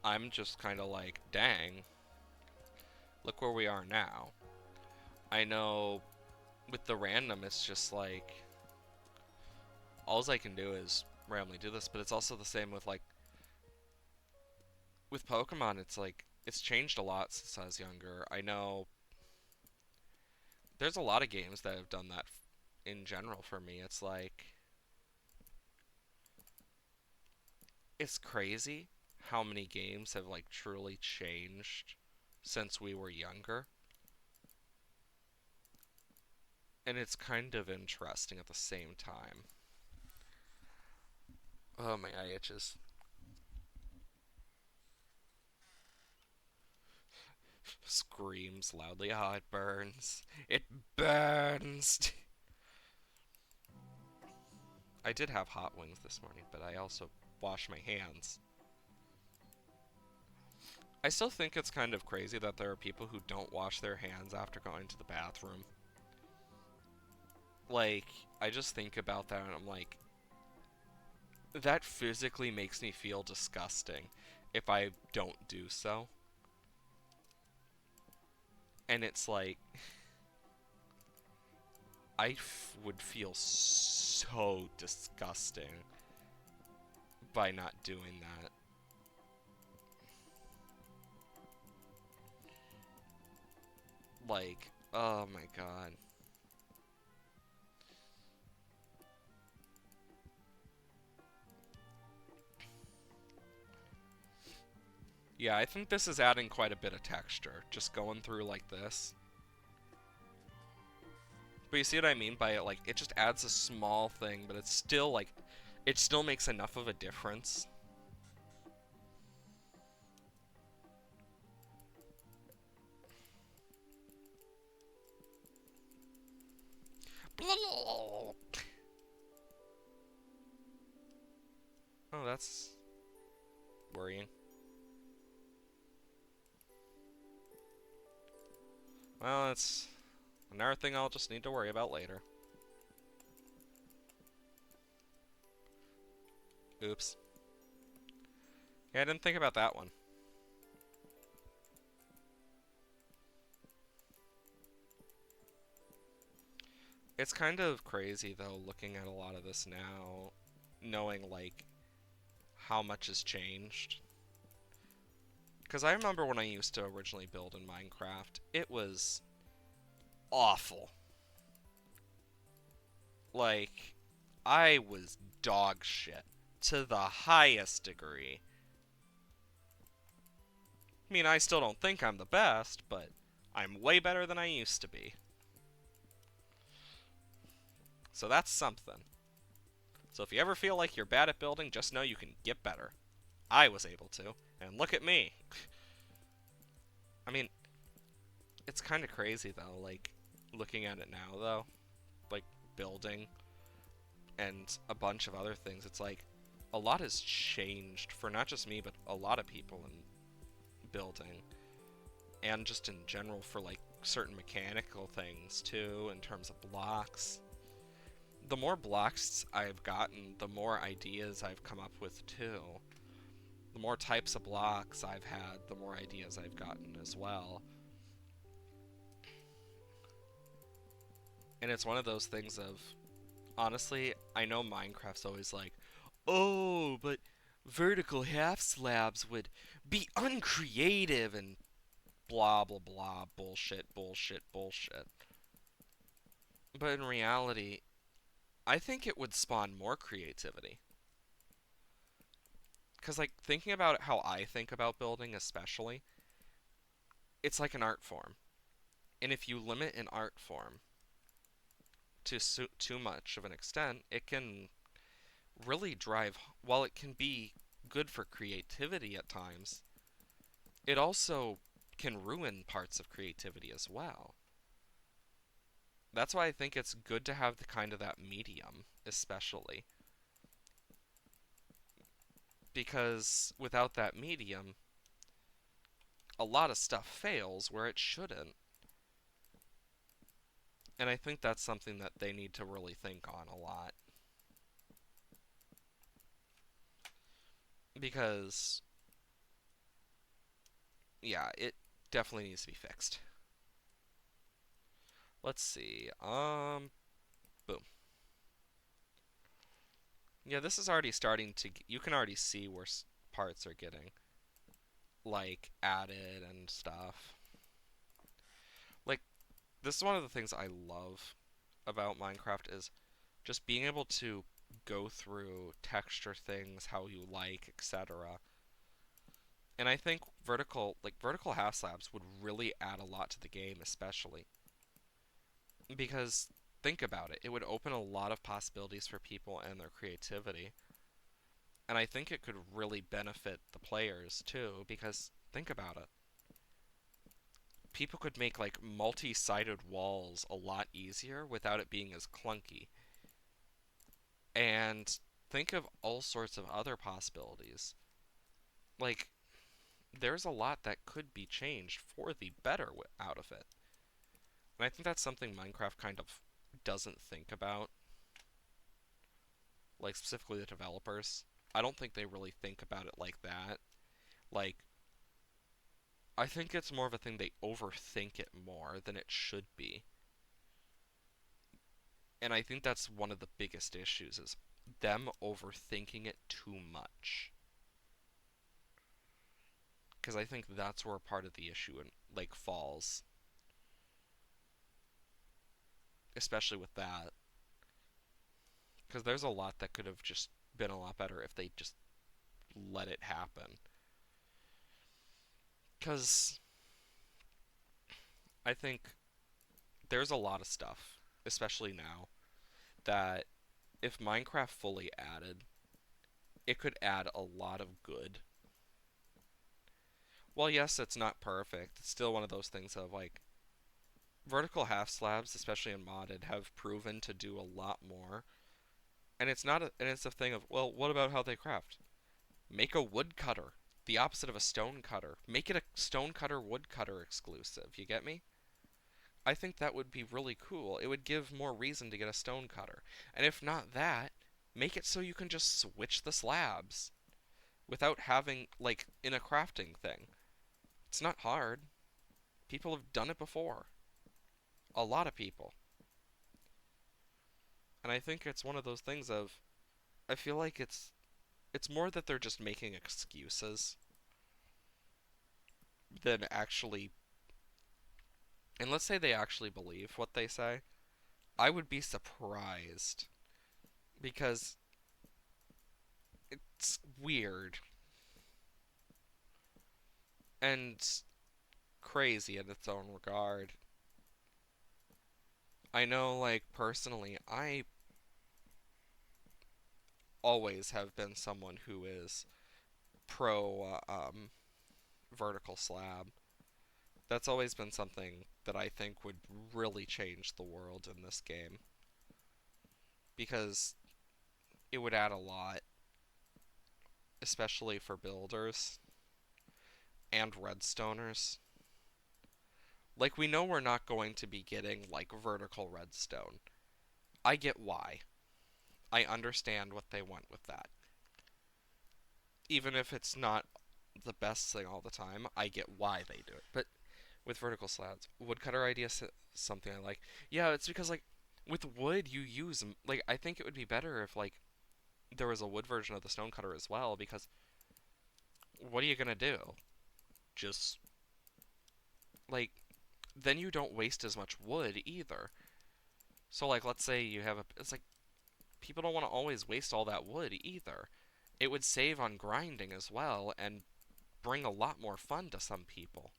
I'm just kind of like, dang, look where we are now. I know with the random, it's just like, alls I can do is randomly do this, but it's also the same with, like, with Pokemon, it's like, it's changed a lot since I was younger. I know there's a lot of games that have done that in general for me. It's like, it's crazy how many games have, like, truly changed since we were younger. And it's kind of interesting at the same time. Oh, my eye itches. Screams loudly. Ah, it burns. It burns! I did have hot wings this morning, but I also washed my hands. I still think it's kind of crazy that there are people who don't wash their hands after going to the bathroom. Like, I just think about that and I'm like, that physically makes me feel disgusting if I don't do so. And it's like, would feel so disgusting by not doing that. Like, oh my god. Yeah, I think this is adding quite a bit of texture, just going through like this. But you see what I mean by it? Like, it just adds a small thing, but it's still like, it still makes enough of a difference. Oh, that's worrying. Well, it's another thing I'll just need to worry about later. Oops. Yeah, I didn't think about that one. It's kind of crazy, though, looking at a lot of this now, knowing, like, how much has changed. Because I remember when I used to originally build in Minecraft, it was awful. Like, I was dog shit to the highest degree. I mean, I still don't think I'm the best, but I'm way better than I used to be. So that's something. So if you ever feel like you're bad at building, just know you can get better. I was able to, and look at me. I mean, it's kind of crazy though, like, looking at it now though, like, building and a bunch of other things, it's like, a lot has changed for not just me, but a lot of people in building. And just in general for, like, certain mechanical things, too, in terms of blocks. The more blocks I've gotten, the more ideas I've come up with, too. The more types of blocks I've had, the more ideas I've gotten as well. And it's one of those things of, honestly, I know Minecraft's always like, oh, but vertical half slabs would be uncreative and blah blah blah, bullshit, bullshit, bullshit. But in reality, I think it would spawn more creativity. Because, like, thinking about how I think about building, especially, it's like an art form. And if you limit an art form to too much of an extent, it can really drive, while it can be good for creativity at times, it also can ruin parts of creativity as well. That's why I think it's good to have the kind of that medium, especially. Because without that medium, a lot of stuff fails where it shouldn't. And I think that's something that they need to really think on a lot. Because, yeah, it definitely needs to be fixed. Let's see. Boom. Yeah, this is already starting to. You can already see where parts are getting, like, added and stuff. Like, this is one of the things I love about Minecraft is just being able to go through texture things how you like, etc. And I think vertical half slabs would really add a lot to the game, especially because think about it, it would open a lot of possibilities for people and their creativity. And I think it could really benefit the players too, because think about it. People could make like multi-sided walls a lot easier without it being as clunky. And think of all sorts of other possibilities. Like, there's a lot that could be changed for the better out of it. And I think that's something Minecraft kind of doesn't think about, like specifically the developers. I don't think they really think about it like that. Like, I think it's more of a thing they overthink it more than it should be. And I think that's one of the biggest issues is them overthinking it too much. Because I think that's where part of the issue like falls, especially with that. Because there's a lot that could have just been a lot better if they just let it happen. Because I think there's a lot of stuff, especially now, that if Minecraft fully added, it could add a lot of good. Well, yes, it's not perfect. It's still one of those things of like vertical half slabs, especially in modded, have proven to do a lot more. And it's a thing of, well, what about how they craft? Make a woodcutter, the opposite of a stone cutter. Make it a stone cutter woodcutter exclusive. You get me? I think that would be really cool. It would give more reason to get a stone cutter. And if not that, make it so you can just switch the slabs without having, like, in a crafting thing. It's not hard. People have done it before. A lot of people. And I think it's one of those things of, I feel like it's more that they're just making excuses than actually, and let's say they actually believe what they say. I would be surprised because it's weird and crazy in its own regard. I know, like, personally, I always have been someone who is pro vertical slab. That's always been something that I think would really change the world in this game because it would add a lot, especially for builders and redstoners. Like, we know we're not going to be getting, like, vertical redstone. I get why. I understand what they want with that. Even if it's not the best thing all the time, I get why they do it. But with vertical slabs, woodcutter idea is something I like. Yeah, it's because, like, with wood, you use, like, I think it would be better if, like, there was a wood version of the stone cutter as well, because what are you gonna do? Just, like, then you don't waste as much wood either. So, like, let's say you have a, it's like, people don't want to always waste all that wood either. It would save on grinding as well and bring a lot more fun to some people.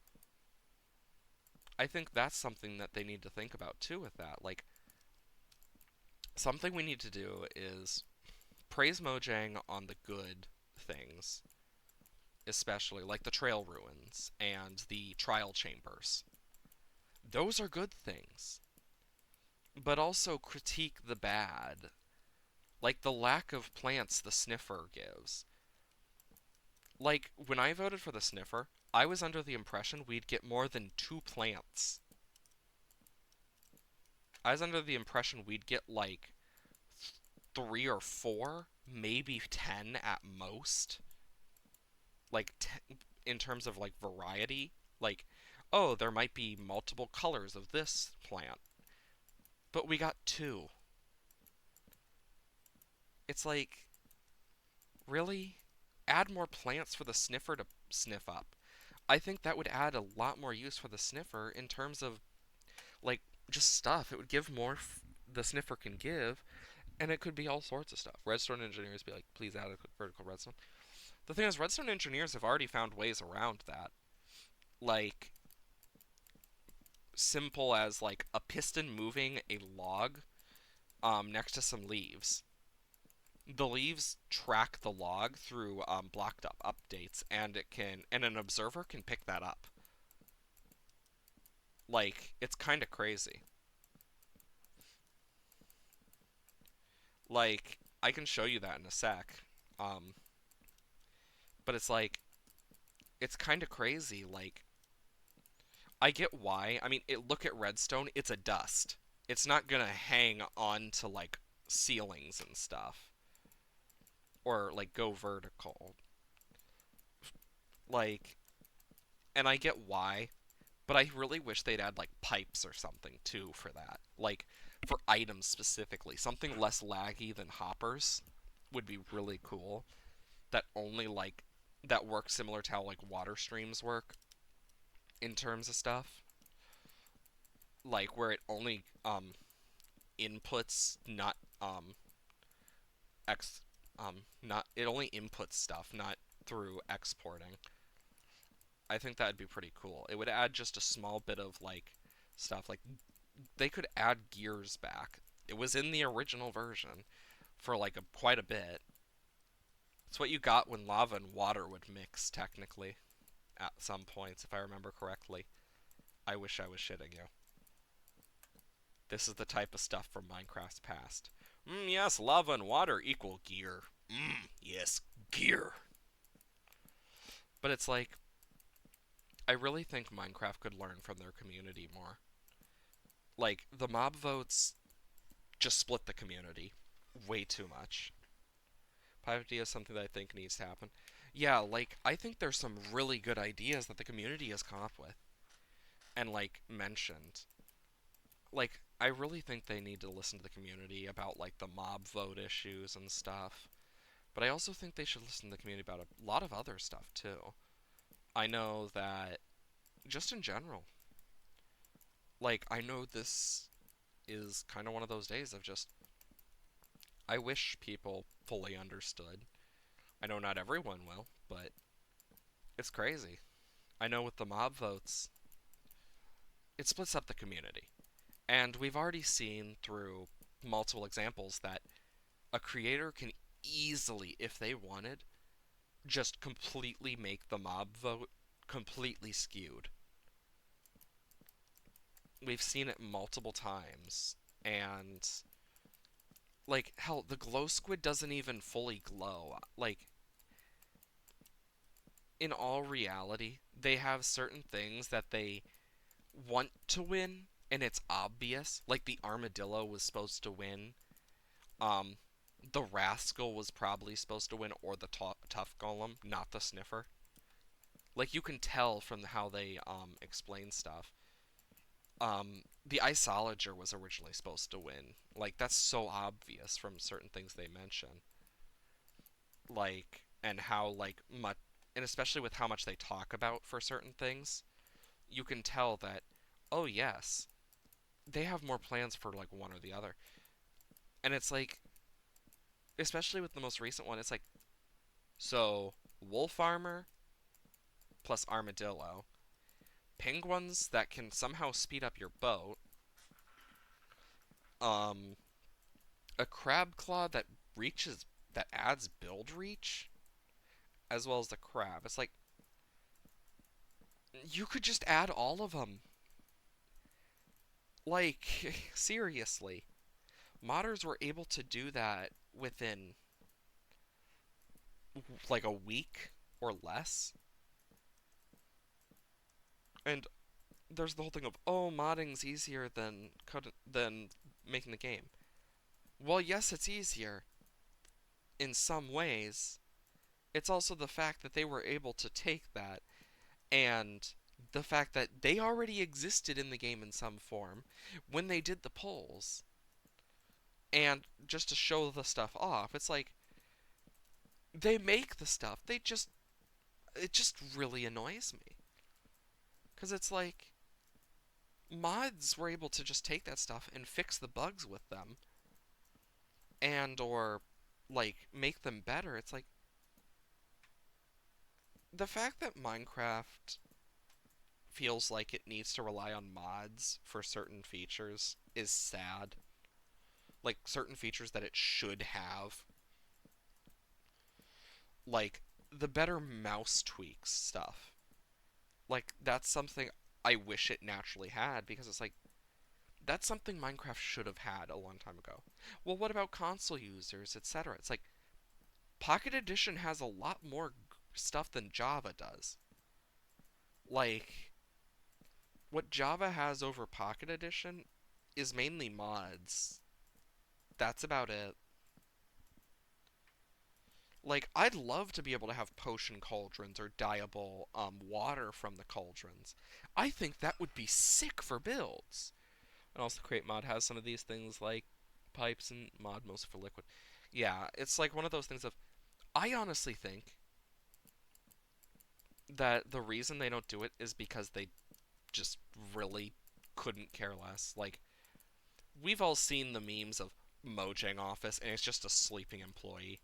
I think that's something that they need to think about too with that. Like, something we need to do is praise Mojang on the good things, especially like the trail ruins and the trial chambers. Those are good things. But also critique the bad, like the lack of plants the sniffer gives. Like, when I voted for the sniffer, I was under the impression we'd get more than 2 plants. I was under the impression we'd get like 3 or 4, maybe 10 at most. Like, in terms of like variety. Like, oh, there might be multiple colors of this plant. But we got 2. It's like, really? Add more plants for the sniffer to sniff up. I think that would add a lot more use for the sniffer in terms of like just stuff. It would give more the sniffer can give, and it could be all sorts of stuff. Redstone engineers be like, please add a vertical redstone. The thing is, redstone engineers have already found ways around that. Like simple as like a piston moving a log next to some leaves. The leaves track the log through blocked up updates, and an observer can pick that up. Like, it's kind of crazy. Like, I can show you that in a sec. Um, but it's like it's kind of crazy. Like, I get why. I mean, look at redstone. It's a dust. It's not gonna hang on to like ceilings and stuff, or like go vertical. Like, and I get why, but I really wish they'd add like pipes or something too for that. Like for items specifically, something less laggy than hoppers would be really cool. That only like that works similar to how like water streams work in terms of stuff. Like where it only inputs, not ex not it only inputs stuff, not through exporting. I think that'd be pretty cool. It would add just a small bit of like stuff. Like they could add gears back. It was in the original version for like quite a bit. It's what you got when lava and water would mix technically at some points, if I remember correctly. I wish I was shitting you. This is the type of stuff from Minecraft's past. Yes, lava and water equal gear. Yes, gear. But it's like, I really think Minecraft could learn from their community more. Like, the mob votes just split the community way too much. PyFD is something that I think needs to happen. Yeah, like, I think there's some really good ideas that the community has come up with and, like, mentioned. Like, I really think they need to listen to the community about, like, the mob vote issues and stuff. But I also think they should listen to the community about a lot of other stuff, too. I know that, just in general, like, I know this is kind of one of those days of just, I wish people fully understood. I know not everyone will, but it's crazy. I know with the mob votes, it splits up the community. And we've already seen through multiple examples that a creator can easily, if they wanted, just completely make the mob vote completely skewed. We've seen it multiple times, and like hell, the glow squid doesn't even fully glow. Like in all reality, they have certain things that they want to win, and it's obvious. Like the armadillo was supposed to win. Um, the rascal was probably supposed to win, or the tough golem, not the sniffer. Like you can tell from how they explain stuff. The isolager was originally supposed to win. Like that's so obvious from certain things they mention. Like and how like much, and especially with how much they talk about for certain things, you can tell that oh yes, they have more plans for like one or the other. And it's like especially with the most recent one, it's like so wolf armor plus armadillo, penguins that can somehow speed up your boat, um a crab claw that adds build reach as well as the crab. It's like you could just add all of them. Like seriously, modders were able to do that within like a week or less. And there's the whole thing of oh, modding's easier than making the game. Well, yes, it's easier in some ways. It's also the fact that they were able to take that and the fact that they already existed in the game in some form when they did the polls. And just to show the stuff off, it's like they make the stuff. It just really annoys me. Cuz it's like mods were able to just take that stuff and fix the bugs with them and or like make them better. It's like the fact that Minecraft feels like it needs to rely on mods for certain features is sad. Like certain features that it should have, like the better mouse tweaks stuff. Like that's something I wish it naturally had because it's like that's something Minecraft should have had a long time ago. Well, what about console users, etc.? It's like Pocket Edition has a lot more stuff than Java does. Like, what Java has over Pocket Edition is mainly mods. That's about it. Like, I'd love to be able to have potion cauldrons or dyeable water from the cauldrons. I think that would be sick for builds. And also, Create Mod has some of these things like pipes and mod most for liquid. Yeah, it's like one of those things of. I honestly think that the reason they don't do it is because they just really couldn't care less. Like, we've all seen the memes of Mojang Office and it's just a sleeping employee.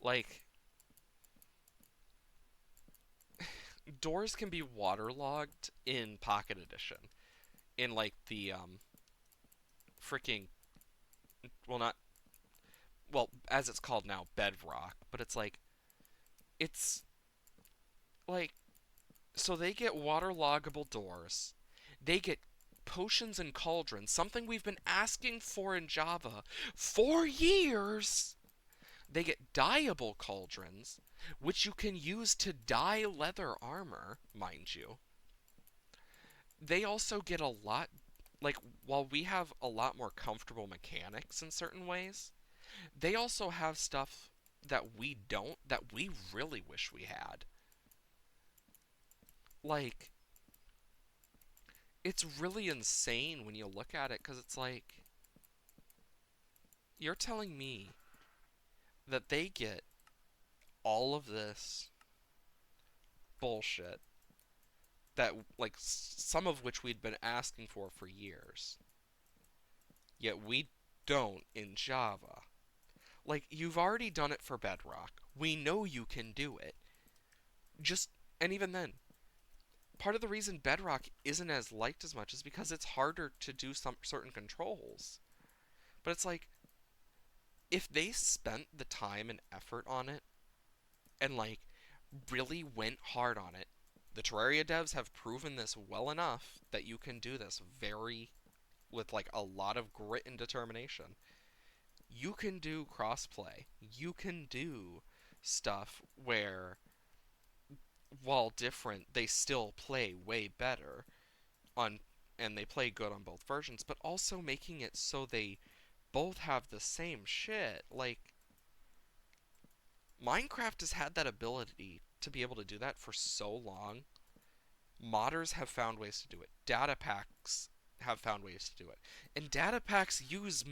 Like, doors can be waterlogged in Pocket Edition. In, like, the, freaking. Well, not. Well, as it's called now, Bedrock. But it's like. It's. Like. So they get waterloggable doors. They get potions and cauldrons, something we've been asking for in Java for years. They get dyeable cauldrons, which you can use to dye leather armor, mind you. They also get a lot, like, while we have a lot more comfortable mechanics in certain ways, they also have stuff that we don't, that we really wish we had. Like, it's really insane when you look at it, because it's like, you're telling me that they get all of this bullshit that, like, some of which we'd been asking for years, yet we don't in Java. Like, you've already done it for Bedrock. We know you can do it. Just, and even then, part of the reason Bedrock isn't as liked as much is because it's harder to do some certain controls. But it's like, if they spent the time and effort on it, and, like, really went hard on it, the Terraria devs have proven this well enough that you can do this very, with, like, a lot of grit and determination. You can do crossplay. You can do stuff where, while different, they still play way better on, and they play good on both versions, but also making it so they both have the same shit. Like, Minecraft has had that ability to be able to do that for so long. Modders have found ways to do it. Data packs have found ways to do it. And data packs use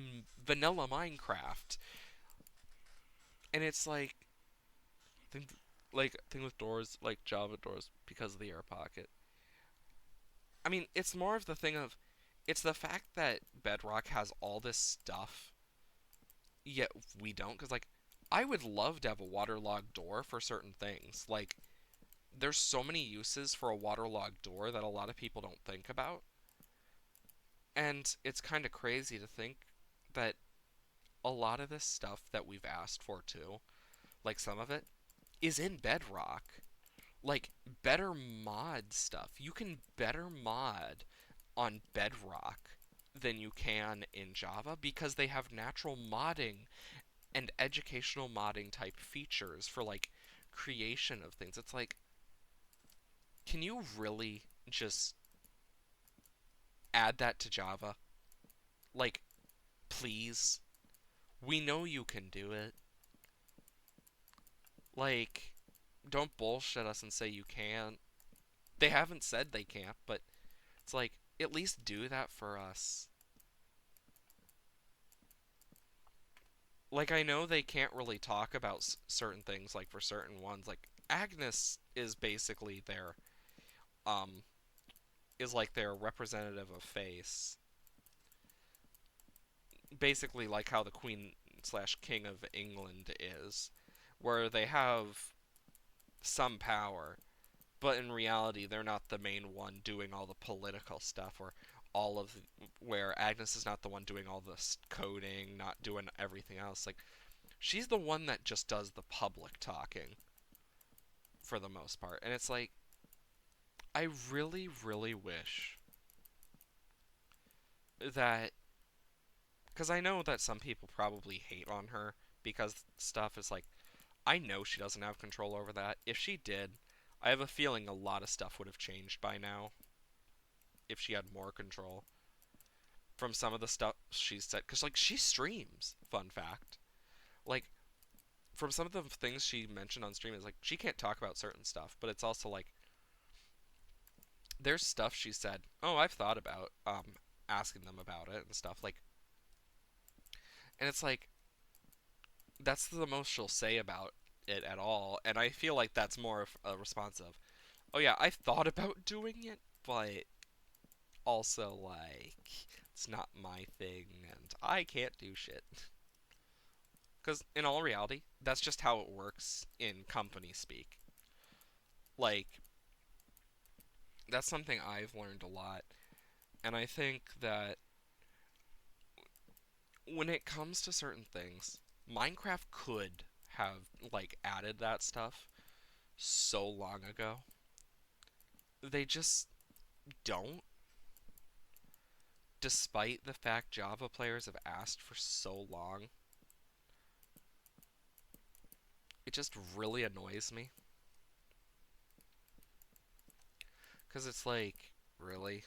vanilla Minecraft. And it's thing, thing with doors, like Java doors, because of the air pocket. I mean, it's more of the thing of, it's the fact that Bedrock has all this stuff, yet we don't. Because, like, I would love to have a waterlogged door for certain things. Like, there's so many uses for a waterlogged door that a lot of people don't think about. And it's kind of crazy to think that a lot of this stuff that we've asked for too, like some of it, is in Bedrock. Like, better mod stuff. You can better mod on Bedrock than you can in Java because they have natural modding and educational modding type features for, like, creation of things. It's like, can you really just add that to Java? Like, please? We know you can do it. Like, don't bullshit us and say you can't. They haven't said they can't, but it's like, at least do that for us. Like, I know they can't really talk about certain things, like, for certain ones. Like, Agnes is basically their, um, is like their representative of face. Basically, like how the Queen slash King of England is, where they have some power, but in reality, they're not the main one doing all the political stuff, or all of where Agnes is not the one doing all the coding, not doing everything else. Like, she's the one that just does the public talking for the most part. And it's like, I really, really wish that, because I know that some people probably hate on her because stuff is like, I know she doesn't have control over that. If she did, I have a feeling a lot of stuff would have changed by now if she had more control from some of the stuff she said. Because, like, she streams, fun fact. Like, from some of the things she mentioned on stream, is like, she can't talk about certain stuff, but it's also like, there's stuff she said, oh, I've thought about, asking them about it and stuff. Like, and it's like, that's the most she'll say about it at all. And I feel like that's more of a response of, oh yeah, I've thought about doing it, but also like it's not my thing and I can't do shit. Because in all reality, that's just how it works in company speak. Like, that's something I've learned a lot. And I think that when it comes to certain things, Minecraft could have, like, added that stuff so long ago. They just don't, despite the fact Java players have asked for so long. It just really annoys me. Because it's like, really?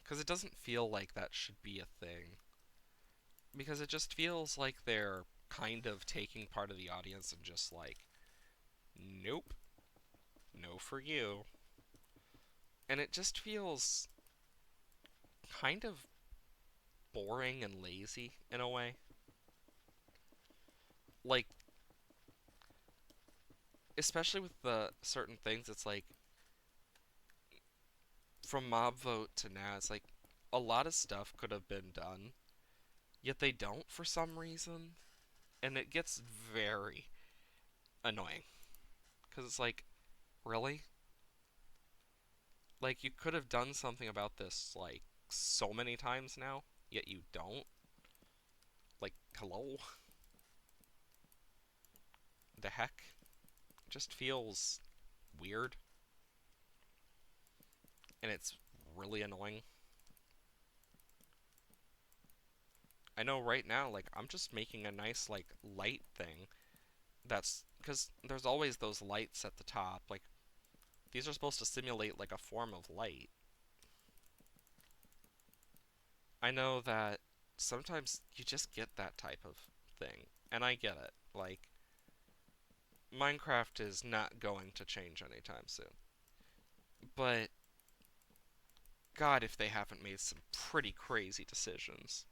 Because it doesn't feel like that should be a thing. Because it just feels like they're kind of taking part of the audience and just like, nope, no for you. And it just feels kind of boring and lazy in a way. Like, especially with the certain things, it's like, from mob vote to now, it's like, a lot of stuff could have been done, yet they don't for some reason. And it gets very annoying. Because it's like, really? Like, you could have done something about this, like, so many times now, yet you don't? Like, hello? The heck? It just feels weird, and it's really annoying. I know right now, like, I'm just making a nice, like, light thing that's. Because there's always those lights at the top. Like, these are supposed to simulate, like, a form of light. I know that sometimes you just get that type of thing, and I get it. Like, Minecraft is not going to change anytime soon. But, God, if they haven't made some pretty crazy decisions.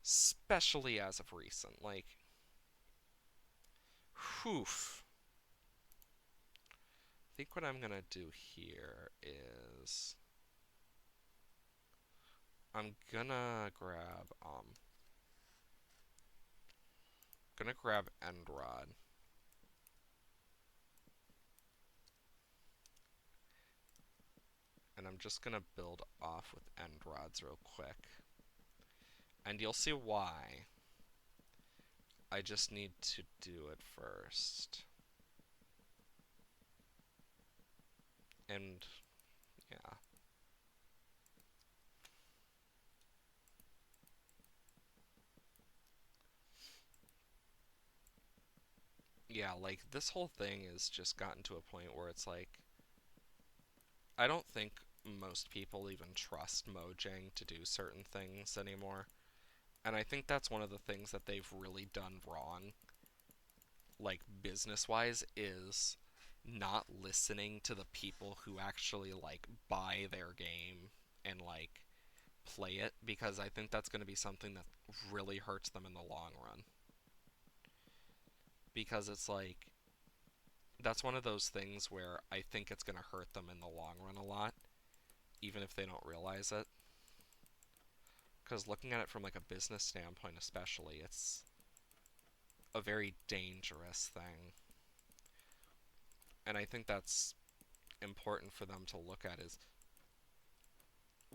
Especially as of recent. Like, whew. I think what I'm gonna do here is I'm gonna grab End Rod. And I'm just gonna build off with End Rods real quick. And you'll see why. I just need to do it first. And yeah. Yeah, like this whole thing has just gotten to a point where it's like I don't think most people even trust Mojang to do certain things anymore. And I think that's one of the things that they've really done wrong, like business wise, is not listening to the people who actually like buy their game and like play it, because I think that's going to be something that really hurts them in the long run. Because it's like that's one of those things where I think it's going to hurt them in the long run a lot, even if they don't realize it. Because looking at it from like a business standpoint, especially, it's a very dangerous thing. And I think that's important for them to look at is,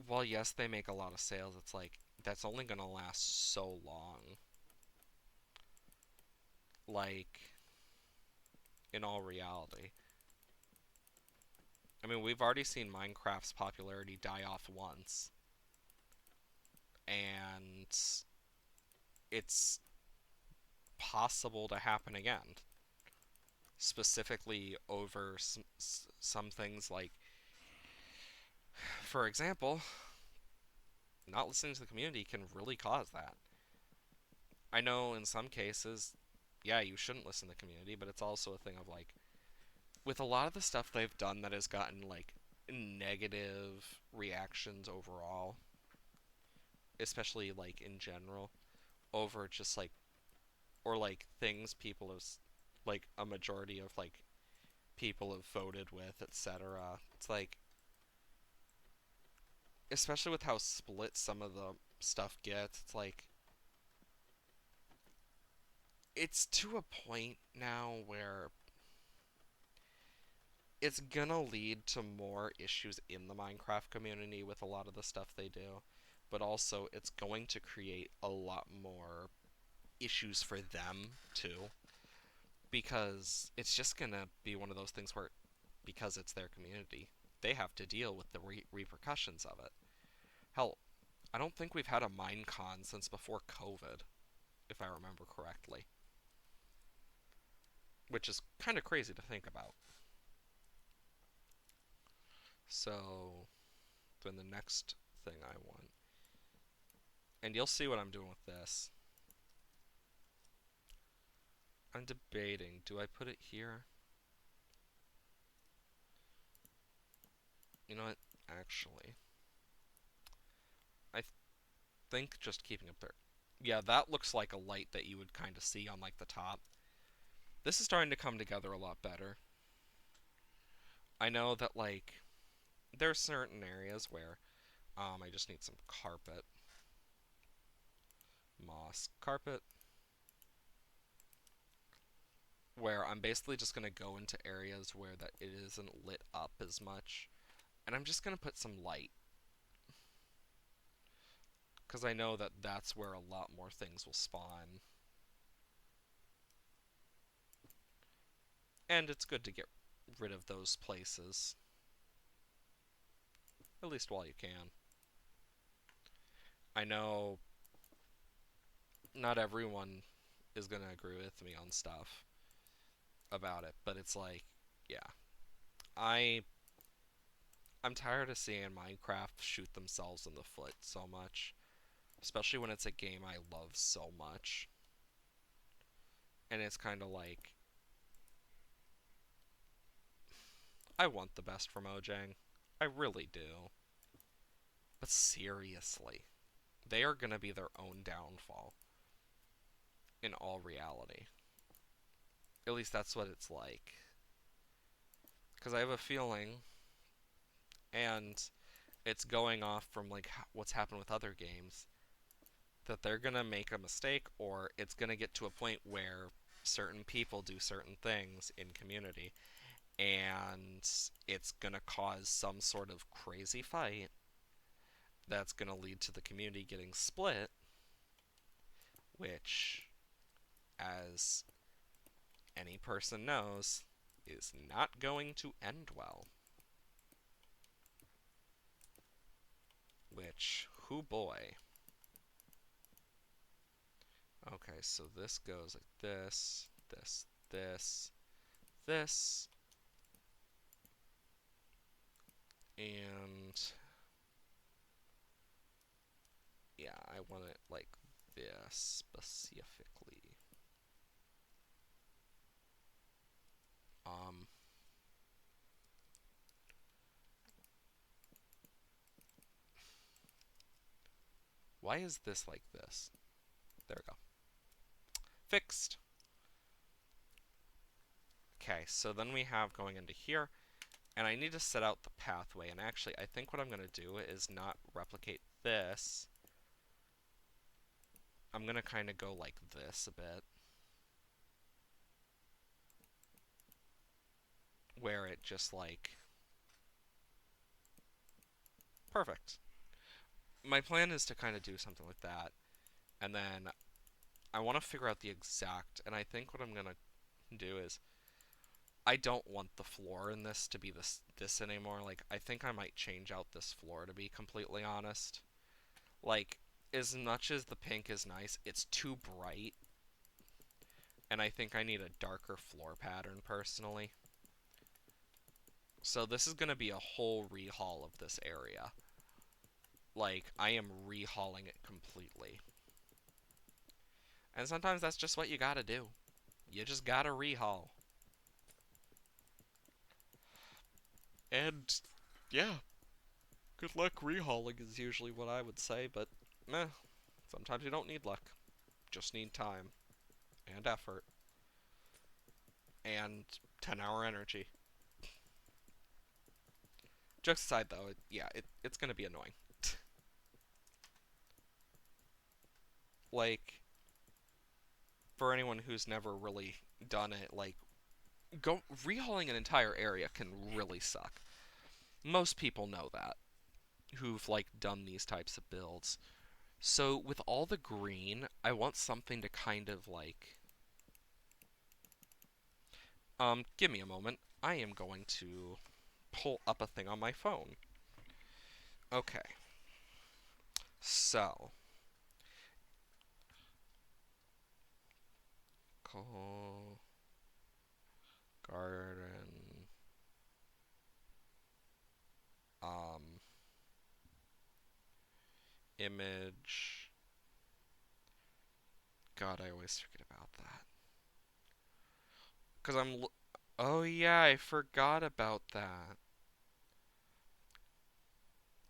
while yes, they make a lot of sales, it's like that's only going to last so long. Like, in all reality. I mean, we've already seen Minecraft's popularity die off once, and it's possible to happen again. specifically over some things like, for example, not listening to the community can really cause that. I know in some cases, yeah, you shouldn't listen to the community, but it's also a thing of like, with a lot of the stuff they've done that has gotten like negative reactions overall, especially like in general, over just like, or like things people have, like a majority of like people have voted with, etc. It's like, especially with how split some of the stuff gets, it's like, it's to a point now where it's gonna lead to more issues in the Minecraft community with a lot of the stuff they do, but also it's going to create a lot more issues for them too, because it's just gonna be one of those things where, because it's their community, they have to deal with the repercussions of it. Hell, I don't think we've had a Minecon since before COVID, if I remember correctly, which is kind of crazy to think about. So, then the next thing I want, and you'll see what I'm doing with this. I'm debating, do I put it here? You know what? Actually, I think just keeping it there. Yeah, that looks like a light that you would kind of see on like the top. This is starting to come together a lot better. I know that like there are certain areas where I just need some carpet, moss carpet, where I'm basically just gonna go into areas where that it isn't lit up as much, and I'm just gonna put some light because I know that that's where a lot more things will spawn, and it's good to get rid of those places at least while you can. I know not everyone is gonna agree with me on stuff about it, but it's like, yeah, I I'm tired of seeing Minecraft shoot themselves in the foot so much, especially when it's a game I love so much. And it's kind of like, I want the best for Mojang. I really do. But seriously, they are going to be their own downfall in all reality. At least that's what it's like. Because I have a feeling, and it's going off from like what's happened with other games, that they're going to make a mistake, or it's going to get to a point where certain people do certain things in community, and it's going to cause some sort of crazy fight that's going to lead to the community getting split, which, as any person knows, is not going to end well. Which, who boy. Okay, so this goes like this, this, and yeah, I want it like this specifically. Um, why is this like this? There we go. Fixed. Okay, so then we have going into here, and I need to set out the pathway, and actually I think what I'm going to do is not replicate this. I'm going to kind of go like this a bit, where it just like, perfect. My plan is to kind of do something like that, and then I want to figure out the exact, and I think what I'm going to do is, I don't want the floor in this to be this anymore. Like, I think I might change out this floor, to be completely honest. Like, as much as the pink is nice, it's too bright. and I think I need a darker floor pattern personally. So this is going to be a whole rehaul of this area. Like, I am rehauling it completely. And sometimes that's just what you gotta do. You just gotta rehaul. And, yeah, good luck rehauling is usually what I would say, but, meh, sometimes you don't need luck. Just need time. And effort. And 10-hour energy. Jokes aside, though, it's gonna be annoying. Like, for anyone who's never really done it, like, rehauling an entire area can really suck. Most people know that, who've, like, done these types of builds. So, with all the green, I want something to kind of, like... give me a moment. I am going to pull up a thing on my phone. Okay. So, call garden um image. God, I always forget about that. Cuz oh yeah, I forgot about that.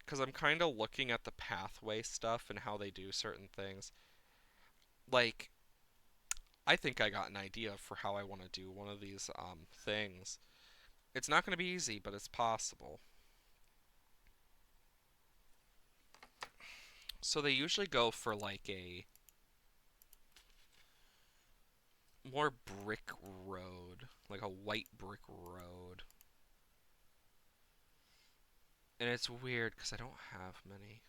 Cuz I'm kind of looking at the pathway stuff and how they do certain things. Like, I think I got an idea for how I want to do one of these things. It's not going to be easy, but it's possible. So they usually go for like a more brick road, like a white brick road. And it's weird because I don't have many.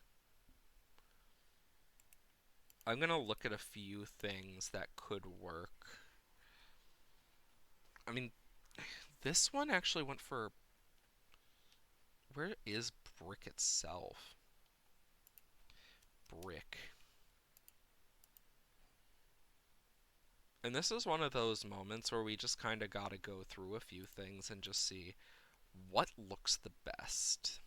I'm going to look at a few things that could work. I mean, this one actually went for... Where is brick itself? Brick. And this is one of those moments where we just kind of got to go through a few things and just see what looks the best.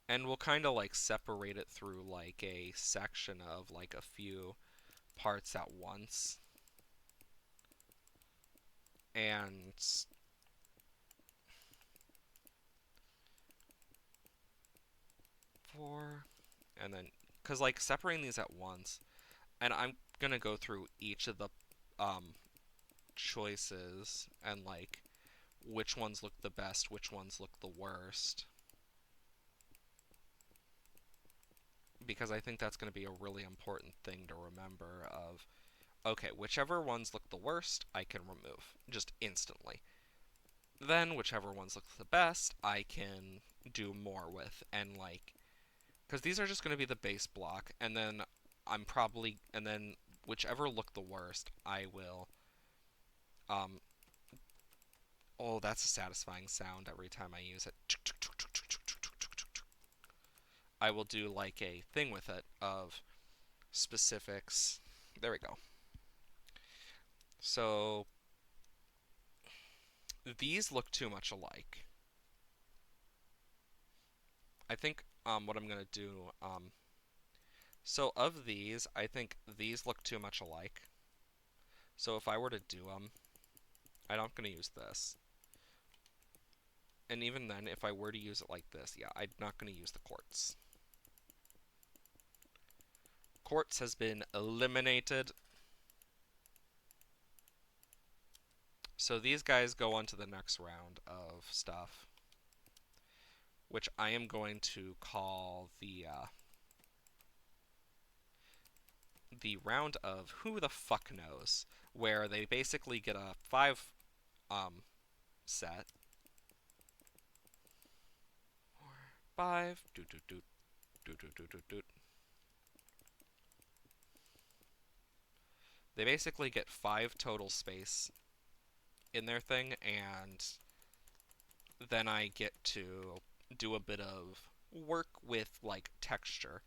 And we'll kind of like separate it through like a section of like a few parts at once. And and then, because like separating these at once, and I'm gonna go through each of the um, choices and like which ones look the best, which ones look the worst. Because I think that's going to be a really important thing to remember of, okay, whichever ones look the worst, I can remove just instantly. Then whichever ones look the best, I can do more with, and like, because these are just going to be the base block, and then and then whichever look the worst, I will, um, oh, that's a satisfying sound every time I use it. I will do like a thing with it of specifics. There we go. So these look too much alike. I think what I'm gonna do so of these, I think these look too much alike. So if I were to do them, I'm not gonna use this. And even then, if I were to use it like this, yeah, I'm not gonna use the quartz. Quartz has been eliminated. So these guys go on to the next round of stuff, which I am going to call the round of who the fuck knows, where they basically get a 5 set. 5 doot doot doot doot doot doot doot doot. They basically get 5 total space in their thing, and then I get to do a bit of work with like texture.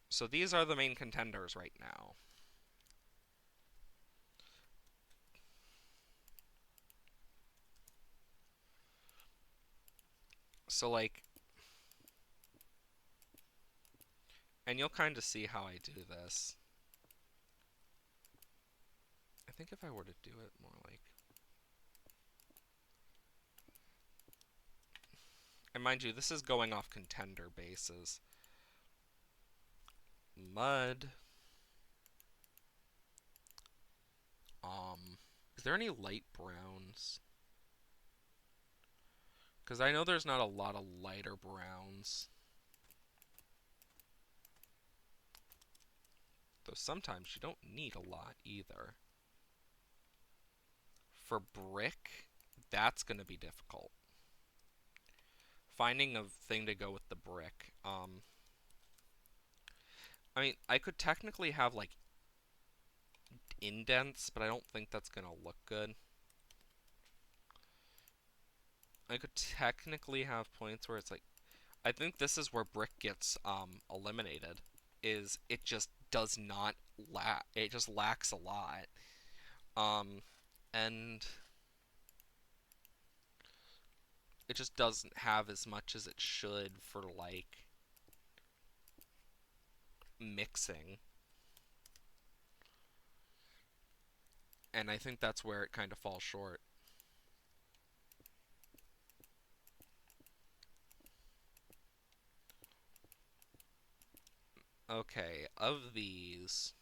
So these are the main contenders right now. So, like, and you'll kind of see how I do this. I think if I were to do it more like, and mind you, this is going off contender bases. Mud. Is there any light browns? Because I know there's not a lot of lighter browns. Though sometimes you don't need a lot either. For brick, that's going to be difficult. Finding a thing to go with the brick. I mean, I could technically have, like, indents, but I don't think that's going to look good. I could technically have points where it's like, I think this is where brick gets eliminated. Is it just does not it just lacks a lot. Um, and it just doesn't have as much as it should for like mixing. And I think that's where it kind of falls short. Okay, of these,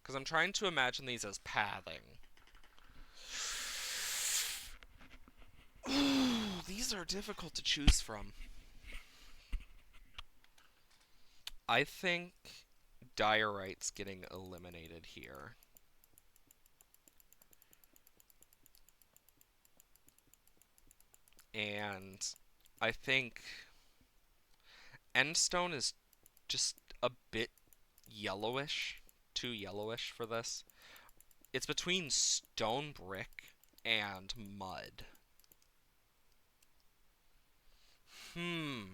because I'm trying to imagine these as pathing. Ooh, these are difficult to choose from. I think diorite's getting eliminated here. And I think Endstone is just a bit yellowish, too yellowish for this. It's between stone brick and mud. Hmm.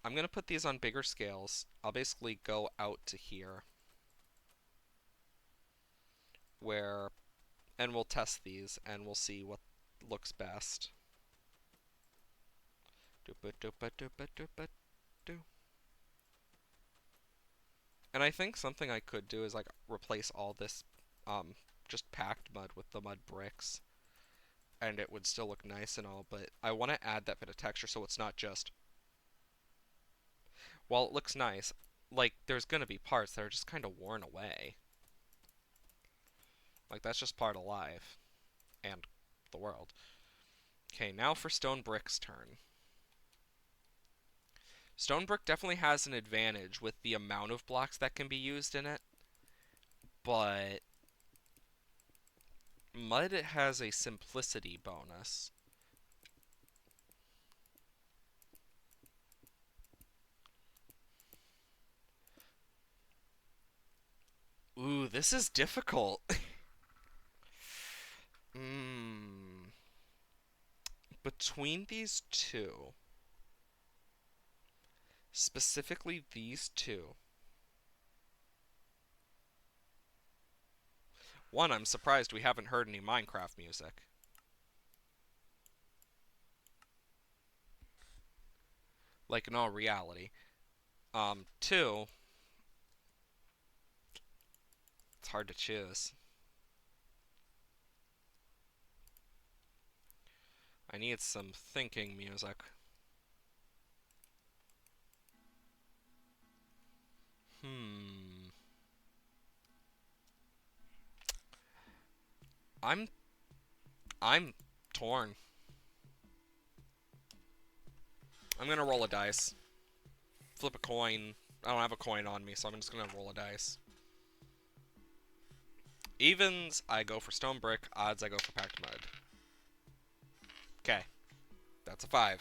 I'm going to put these on bigger scales. I'll basically go out to here where and we'll test these and we'll see what looks best. And I think something I could do is like replace all this just packed mud with the mud bricks and it would still look nice and all, but I want to add that bit of texture so it's not just while it looks nice, like there's going to be parts that are just kind of worn away. Like that's just part of life and the world. Okay, now for stone brick's turn. Stone brick definitely has an advantage with the amount of blocks that can be used in it, but mud has a simplicity bonus. Ooh, this is difficult. Mmm. Between these two, specifically these two. One, I'm surprised we haven't heard any Minecraft music. Like in all reality. Two, it's hard to choose. I need some thinking music. Hmm. I'm I'm torn. I'm gonna roll a dice. Flip a coin. I don't have a coin on me, so I'm just gonna roll a dice. Evens, I go for stone brick. Odds, I go for packed mud. Okay, that's a 5.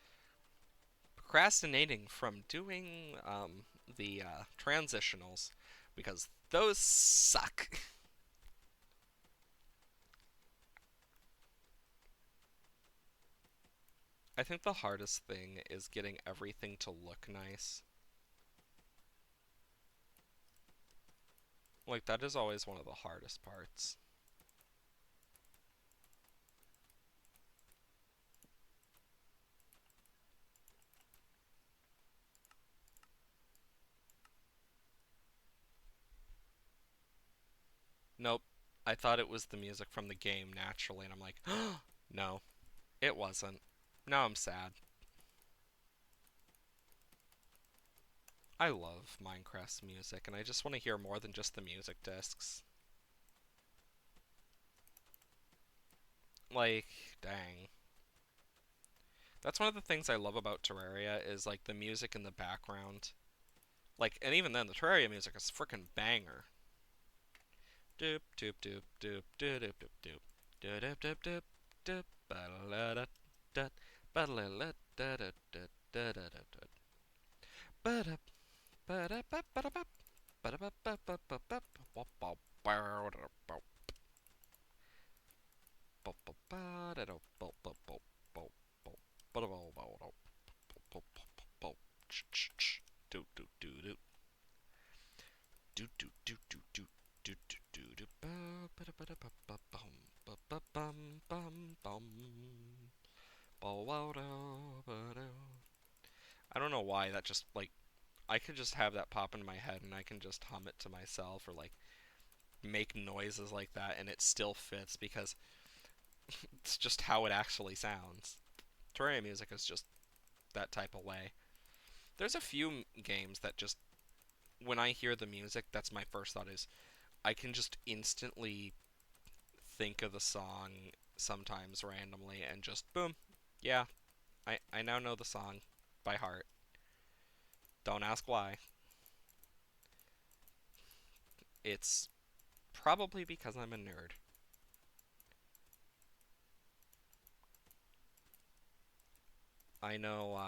procrastinating from doing the transitionals because those suck. I think the hardest thing is getting everything to look nice. Like, that is always one of the hardest parts. Nope. I thought it was the music from the game naturally, and I'm like, no, it wasn't. Now I'm sad. I love Minecraft's music, and I just want to hear more than just the music discs. Like, dang. That's one of the things I love about Terraria is like the music in the background. Like, and even then, the Terraria music is freaking banger. Doop doop doop doop doop doop doop doop doop doop doop doop ba la da da ba la la da da da da da da ba da ba da ba ba da ba ba da ba ba ba ba ba ba ba ba ba ba ba da da ba ba ba ba ba ba da ba ba da ba ba ba ch ch ch do do do do do do do do do do do do do ba ba da ba da ba ba bum ba ba bum bum bum ba wow da ba da. I don't know why that just like I could just have that pop in my head and I can just hum it to myself or like make noises like that and it still fits because it's just how it actually sounds. Terraria music is just that type of way. There's a few games that just when I hear the music, that's my first thought is I can just instantly think of the song sometimes randomly and just boom, yeah, I now know the song by heart. Don't ask why. It's probably because I'm a nerd. I know,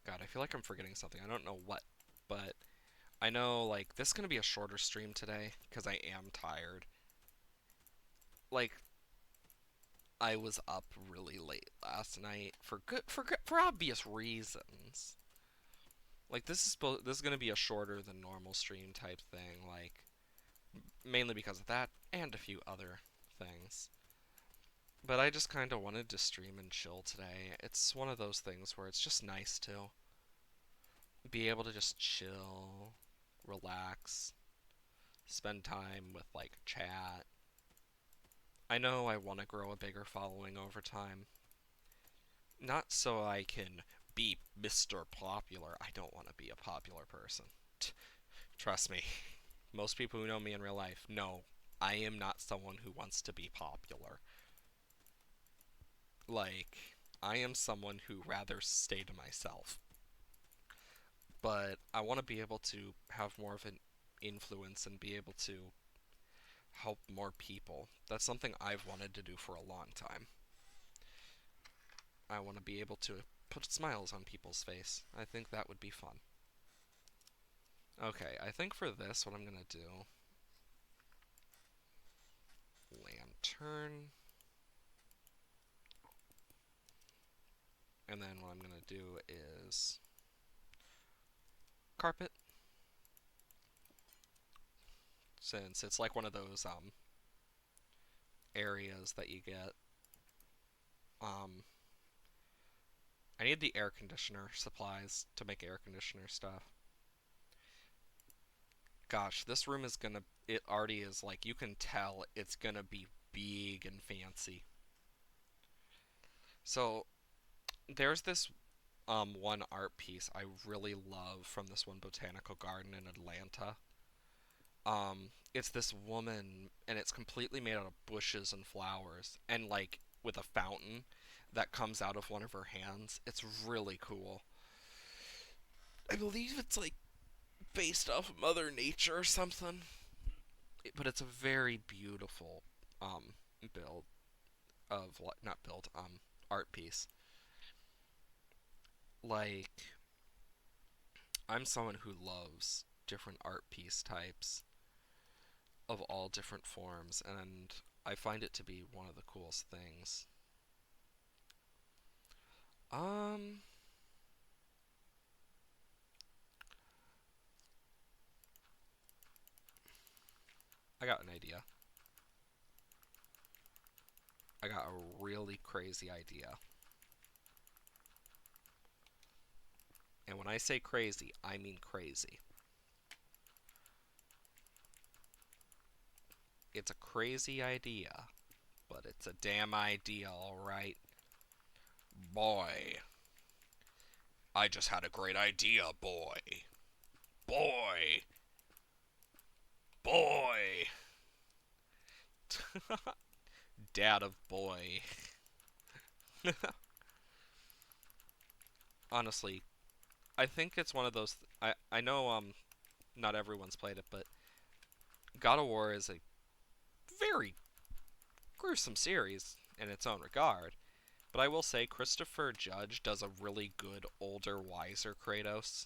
God, I feel like I'm forgetting something. I don't know what, but I know, like, this is gonna be a shorter stream today because I am tired. Like, I was up really late last night for obvious reasons. Like, this is gonna be a shorter than normal stream type thing. Like, mainly because of that and a few other things. But I just kind of wanted to stream and chill today. It's one of those things where it's just nice to be able to just chill, relax, spend time with like chat. I know I want to grow a bigger following over time. Not so I can be Mr. Popular. I don't want to be a popular person. Trust me. Most people who know me in real life know I am not someone who wants to be popular. Like, I am someone who rather stay to myself. But I want to be able to have more of an influence and be able to help more people. That's something I've wanted to do for a long time. I want to be able to put smiles on people's face. I think that would be fun. Okay, I think for this, what I'm gonna do, lantern, and then what I'm gonna do is carpet, since it's like one of those areas that you get. Um, I need the air conditioner supplies to make air conditioner stuff. Gosh, this room is gonna. It already is like you can tell it's gonna be big and fancy. So there's this one art piece I really love from this one botanical garden in Atlanta. It's this woman and it's completely made out of bushes and flowers and like with a fountain that comes out of one of her hands. It's really cool. I believe it's like based off of Mother Nature or something. But it's a very beautiful um build of not build art piece. Like, I'm someone who loves different art piece types of all different forms, and I find it to be one of the coolest things. Um, I got an idea. I got a really crazy idea. And when I say crazy, I mean crazy. It's a crazy idea, but it's a damn idea, alright? Boy, I just had a great idea, boy. Boy, boy. Dad of boy. Honestly, I think it's one of those. I know not everyone's played it, but God of War is a very gruesome series in its own regard. But I will say Christopher Judge does a really good older, wiser Kratos,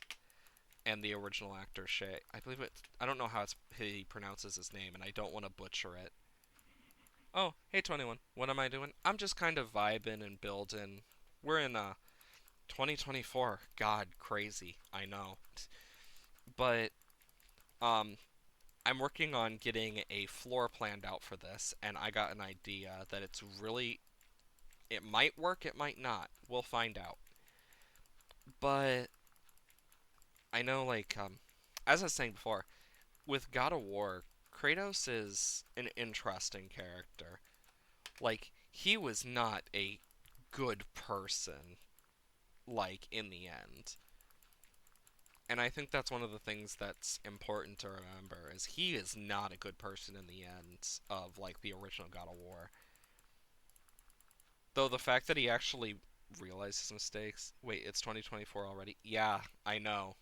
and the original actor Shay. I believe it. I don't know how he pronounces his name, and I don't want to butcher it. Oh, hey 21. What am I doing? I'm just kind of vibing and building. We're in 2024. God, crazy. I know. But um I'm working on getting a floor planned out for this, and I got an idea that it's really. It might work, it might not. We'll find out. But I know, like, as I was saying before, with God of War, Kratos is an interesting character. Like, he was not a good person, like, in the end. And I think that's one of the things that's important to remember is he is not a good person in the end of like the original God of War. Though the fact that he actually realized his mistakes. Wait, it's 2024 already? Yeah, I know.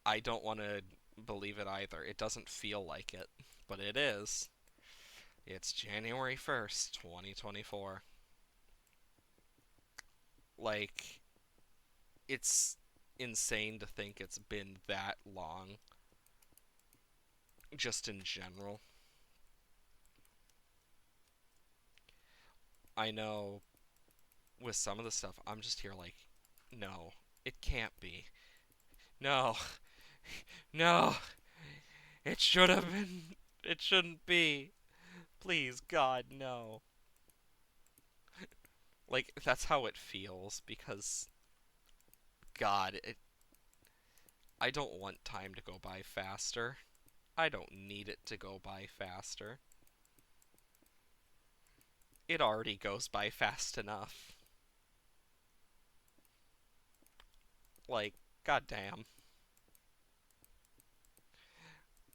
I don't want to believe it either. It doesn't feel like it, but it is. It's January 1st, 2024. Like, it's insane to think it's been that long, just in general. I know with some of the stuff, I'm just here like, no, it can't be. No, no, it should have been. It shouldn't be. Please, God, no. Like, that's how it feels because, God, I don't want time to go by faster. I don't need it to go by faster. It already goes by fast enough. Like, goddamn.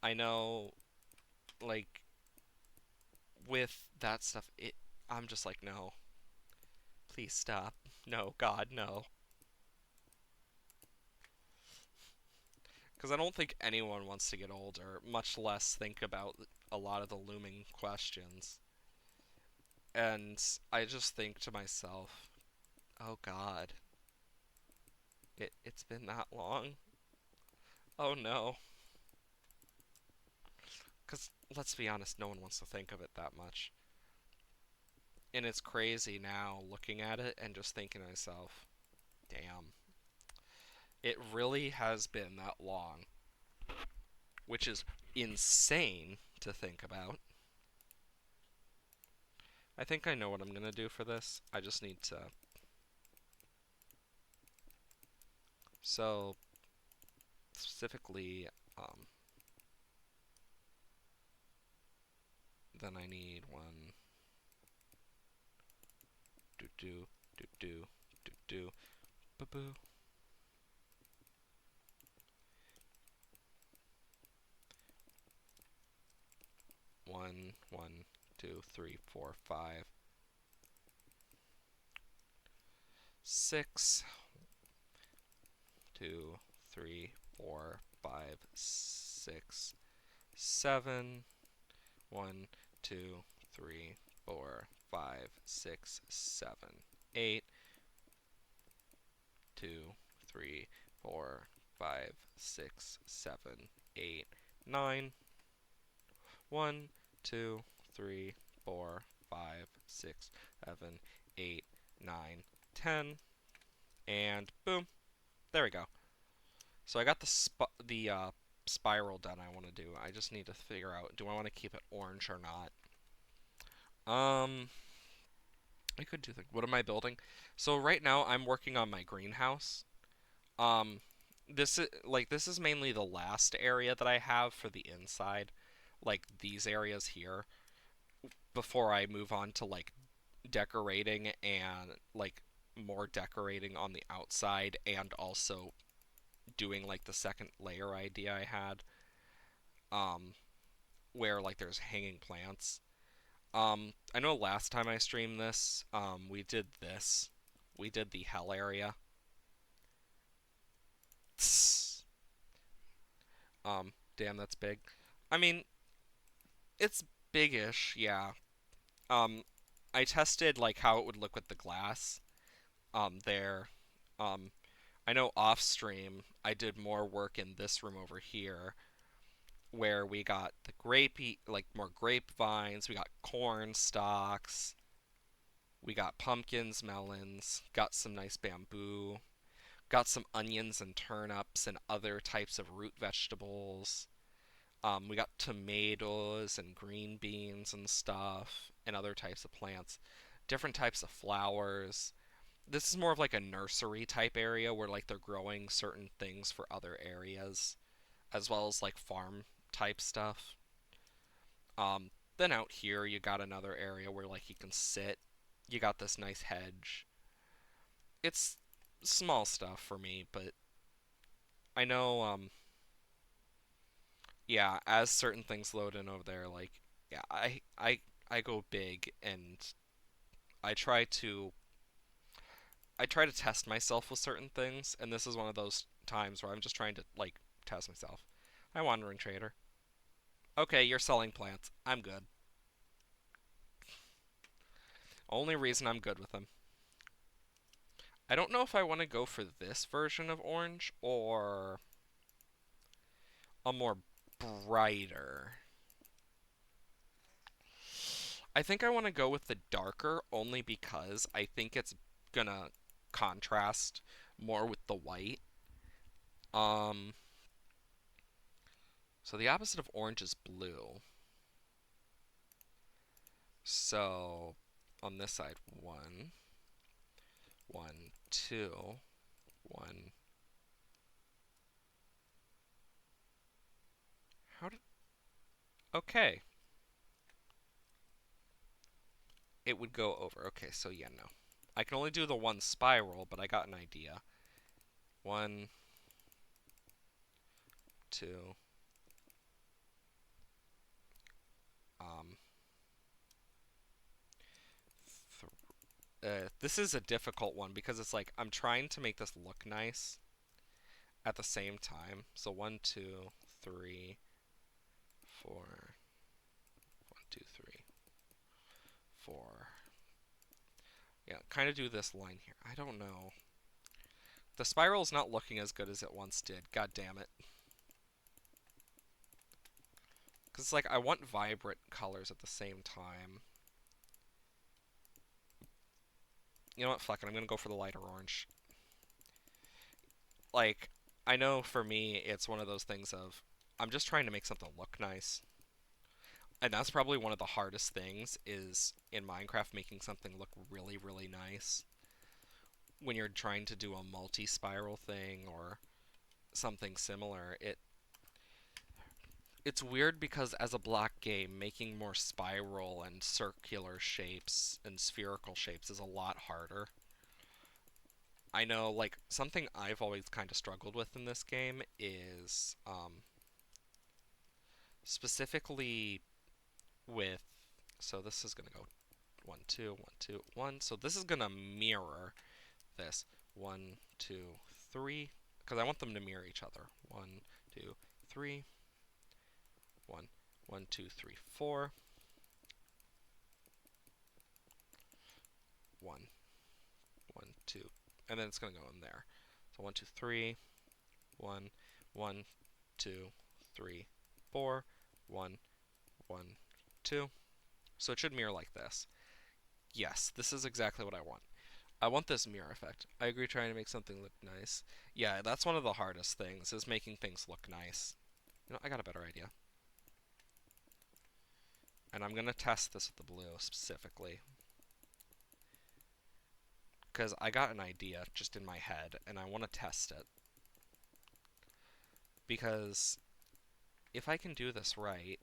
I know, like, with that stuff, I'm just like, no. Please stop. No, God, no. Because I don't think anyone wants to get older, much less think about a lot of the looming questions. And I just think to myself, oh God, it's been that long. Oh no. Because let's be honest, no one wants to think of it that much. And it's crazy now looking at it and just thinking to myself, damn, it really has been that long. Which is insane to think about. I think I know what I'm gonna do for this. I just need to. So, specifically, then I need one. Do do do do do do. Boo boo. One, one, two, three, four, five, six. Two, three, four, five, six, seven. One, two, three, four, five, six, seven, eight. 3, 4, 5, 6, 7, 8, 9. 1, 2, 3, 4, 5, 6, 7, 8, 9, 10. And boom. There we go. So I got the spiral done I want to do. I just need to figure out, do I want to keep it orange or not? I could do things. What am I building? So right now I'm working on my greenhouse. Um, this is mainly the last area that I have for the inside, like these areas here, before I move on to like decorating and like more decorating on the outside and also doing like the second layer idea I had, um, where like there's hanging plants. I know last time I streamed this, we did this. We did the hell area. Damn, that's big. I mean, it's biggish, yeah. Um, I tested like how it would look with the glass. There. Um, I know off stream I did more work in this room over here where we got the grapey, like more grapevines, we got corn stalks, we got pumpkins, melons, got some nice bamboo, got some onions and turnips and other types of root vegetables. We got tomatoes and green beans and stuff and other types of plants, different types of flowers. This is more of like a nursery type area where like they're growing certain things for other areas, as well as like farm type stuff. Then out here you got another area where like you can sit. You got this nice hedge. It's small stuff for me, but I know yeah, as certain things load in over there, like yeah, I go big and I try to I try to test myself with certain things, and this is one of those times where I'm just trying to like test myself. Hi, Wandering Trader. Okay, you're selling plants. I'm good. Only reason I'm good with them. I don't know if I want to go for this version of orange or a more brighter. I think I want to go with the darker only because I think it's gonna contrast more with the white. Um, so the opposite of orange is blue. So on this side, one, one, two, one. How did? Okay, it would go over. Okay, so yeah, no. I can only do the one spiral, but I got an idea. One, two. Um, this is a difficult one because it's like I'm trying to make this look nice at the same time. So one, two, three, four. One, two, three, four. Yeah, kind of do this line here. I don't know. The spiral's not looking as good as it once did. God damn it. Because it's like I want vibrant colors at the same time. You know what? Fuck it. I'm gonna go for the lighter orange. Like, I know for me, it's one of those things of I'm just trying to make something look nice. And that's probably one of the hardest things is in Minecraft making something look really, really nice. When you're trying to do a multi-spiral thing or something similar, it's weird because as a block game, making more spiral and circular shapes and spherical shapes is a lot harder. I know, like, something I've always kind of struggled with in this game is specifically with. So this is going to go 1, 2, 1, 2, 1. So this is going to mirror this 1, 2, 3, because I want them to mirror each other. 1, 2, 3, 1, 1, 2, 3, 4. 1, 1, 2, and then it's going to go in there. So 1, 2, 3, 1, 1, 2, 3, 4, 1, 1, 2. So it should mirror like this. Yes, this is exactly what I want. I want this mirror effect. I agree trying to make something look nice. Yeah, that's one of the hardest things, is making things look nice. You know, I got a better idea. And I'm going to test this with the blue specifically. Because I got an idea just in my head, and I want to test it. Because if I can do this right,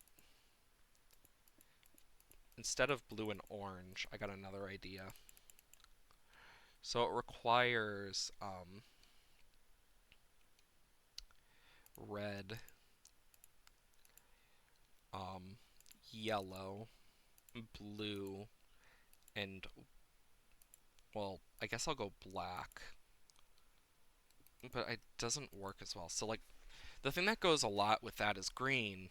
instead of blue and orange, I got another idea. So it requires red, um, yellow, blue, and, well, I guess I'll go black. But it doesn't work as well. So, like, the thing that goes a lot with that is green,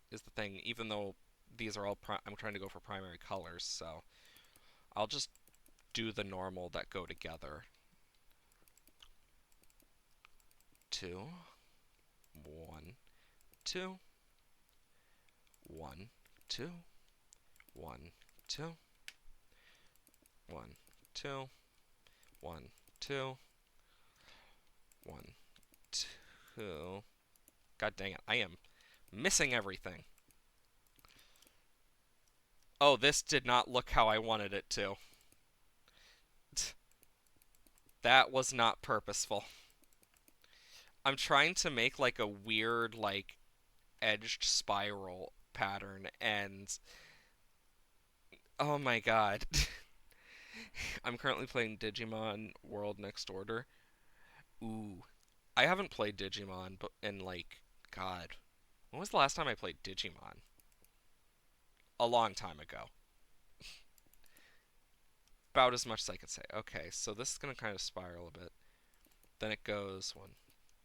is the thing, even though these are all, I'm trying to go for primary colors, so I'll just do the normal that go together. 2, 1, 2, 1, 2, 1, 2, 1, 2, 1, 2, 1, 2. God dang it, I am missing everything. Oh, this did not look how I wanted it to. That was not purposeful. I'm trying to make like a weird, like, edged spiral pattern, and oh my god. I'm currently playing Digimon World Next Order. Ooh. I haven't played Digimon but in, like, god. When was the last time I played Digimon? A long time ago. About as much as I could say. Okay, so this is gonna kind of spiral a bit. Then it goes 1,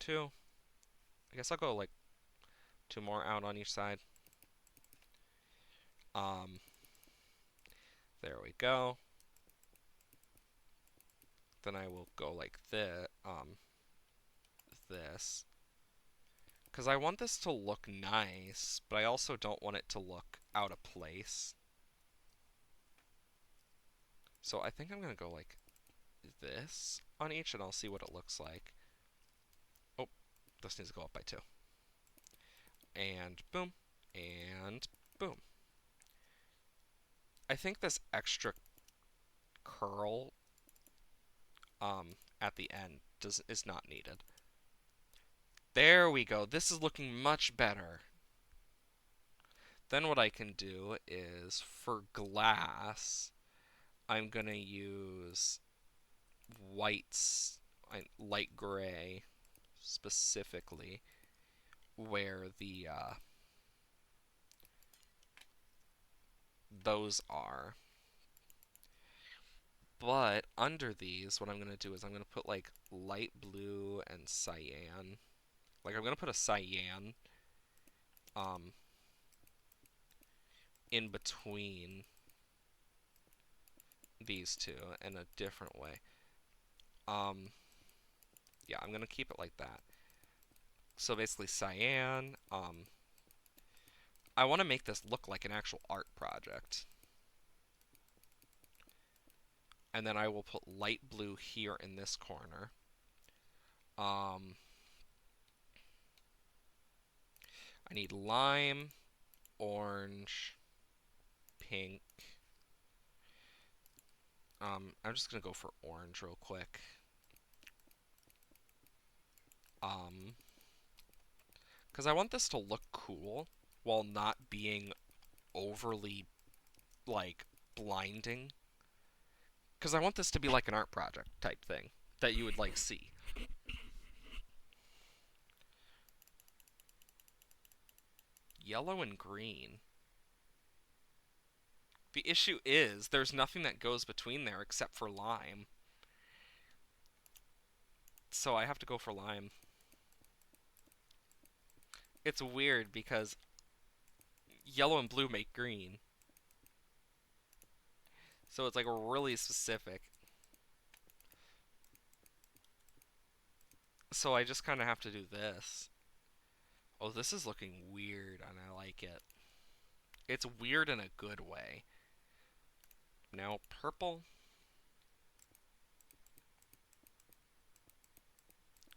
2. I guess I'll go like 2 more out on each side. Um, there we go. Then I will go like this. Because I want this to look nice, but I also don't want it to look out of place. So I think I'm going to go like this on each, and I'll see what it looks like. Oh, this needs to go up by 2. And boom, and boom. I think this extra curl at the end is not needed. There we go. This is looking much better. Then what I can do is, for glass, I'm going to use whites, light gray, specifically, where the those are. But under these, what I'm going to do is I'm going to put like light blue and cyan. Like, I'm going to put a cyan in between these two in a different way. Yeah, I'm going to keep it like that. So basically cyan, I want to make this look like an actual art project. And then I will put light blue here in this corner. I need lime, orange, pink. I'm just gonna go for orange real quick. Because I want this to look cool while not being overly, like, blinding. Because I want this to be like an art project type thing that you would, like, see. Yellow and green. The issue is, there's nothing that goes between there except for lime. So I have to go for lime. It's weird because yellow and blue make green. So it's like really specific. So I just kind of have to do this. Oh, this is looking weird, and I like it. It's weird in a good way. Now, purple.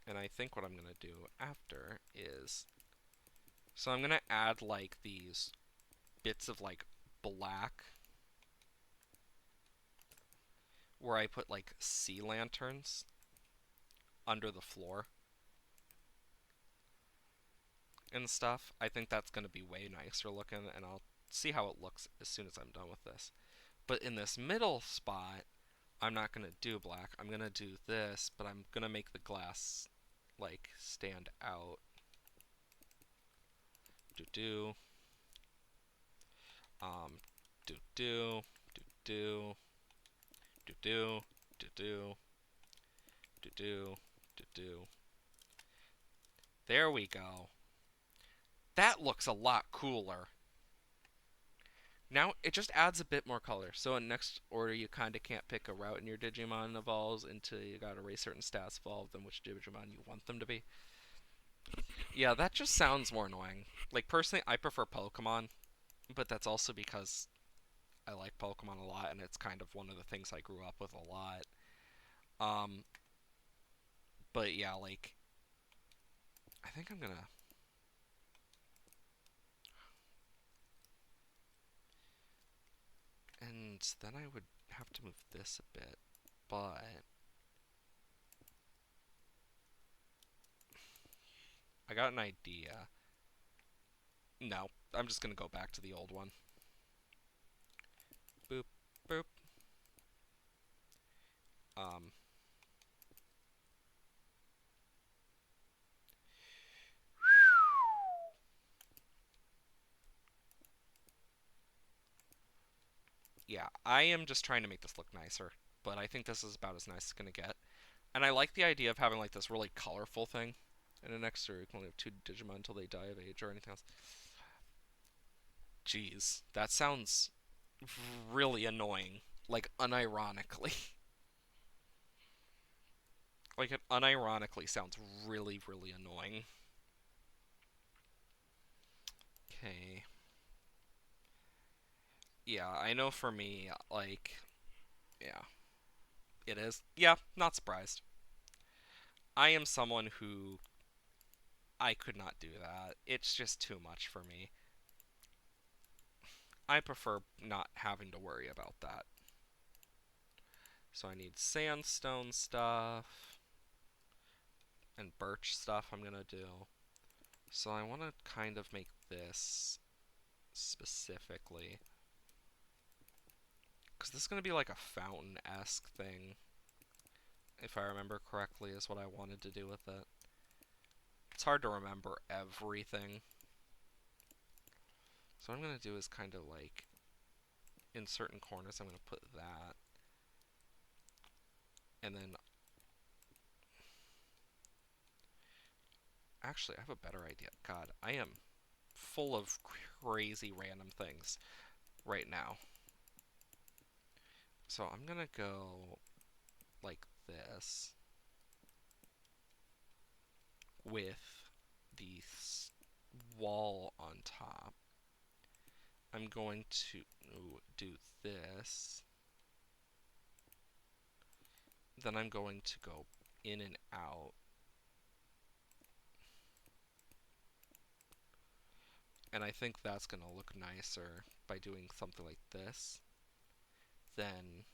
And I think what I'm going to do after is... So I'm going to add, like, these bits of, like, black where I put, like, sea lanterns under the floor and stuff. I think that's going to be way nicer looking, and I'll see how it looks as soon as I'm done with this. But in this middle spot, I'm not going to do black. I'm going to do this, but I'm going to make the glass, like, stand out. Do-do. Do-do. Do-do. Do-do. Do-do. Do-do. Do-do. There we go. That looks a lot cooler. Now it just adds a bit more color. So in next order, you kind of can't pick a route in your Digimon evolves until you got to raise certain stats evolved and which Digimon you want them to be. Yeah, that just sounds more annoying. Like personally, I prefer Pokemon, but that's also because I like Pokemon a lot and it's kind of one of the things I grew up with a lot. Um, but yeah, like I think I'm gonna. And then I would have to move this a bit, but I got an idea. No, I'm just gonna go back to the old one. Boop, boop. Um, yeah, I am just trying to make this look nicer, but I think this is about as nice as it's gonna get. And I like the idea of having like this really colorful thing. And an extra, you can only have two Digimon until they die of age or anything else. Jeez, that sounds really annoying. Like unironically. Like it unironically sounds really, really annoying. Okay. Yeah, I know for me, like, yeah, it is. Yeah, not surprised. I am someone who I could not do that. It's just too much for me. I prefer not having to worry about that. So I need sandstone stuff and birch stuff I'm gonna do. So I want to kind of make this specifically. Because this is going to be like a fountain-esque thing. If I remember correctly, is what I wanted to do with it. It's hard to remember everything. So what I'm going to do is kind of like, in certain corners, I'm going to put that. And then, actually, I have a better idea. God, I am full of crazy random things right now. So I'm going to go like this with the wall on top. I'm going to do this. Then I'm going to go in and out. And I think that's going to look nicer by doing something like this. Then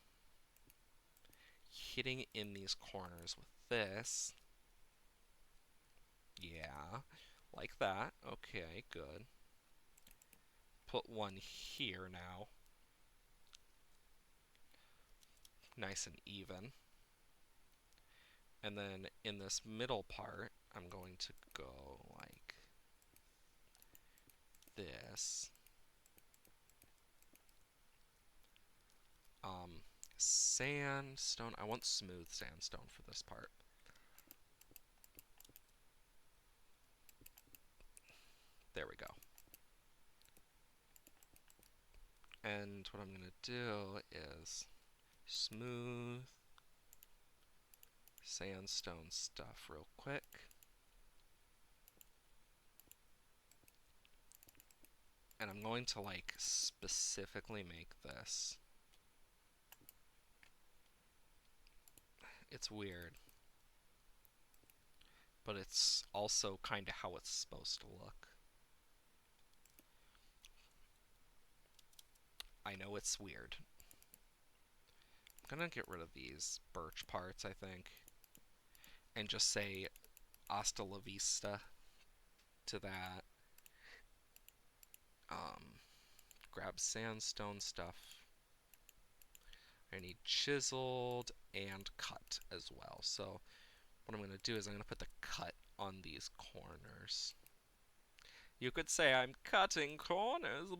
hitting in these corners with this. Yeah, like that. Okay, good. Put one here now. Nice and even. And then in this middle part, I'm going to go like this. Sandstone. I want smooth sandstone for this part. There we go. And what I'm going to do is smooth sandstone stuff real quick. And I'm going to, like, specifically make this. It's weird. But it's also kind of how it's supposed to look. I know it's weird. I'm gonna get rid of these birch parts, I think. And just say hasta la vista to that. Grab sandstone stuff. I need chiseled and cut as well. So what I'm going to do is I'm going to put the cut on these corners. You could say I'm cutting corners.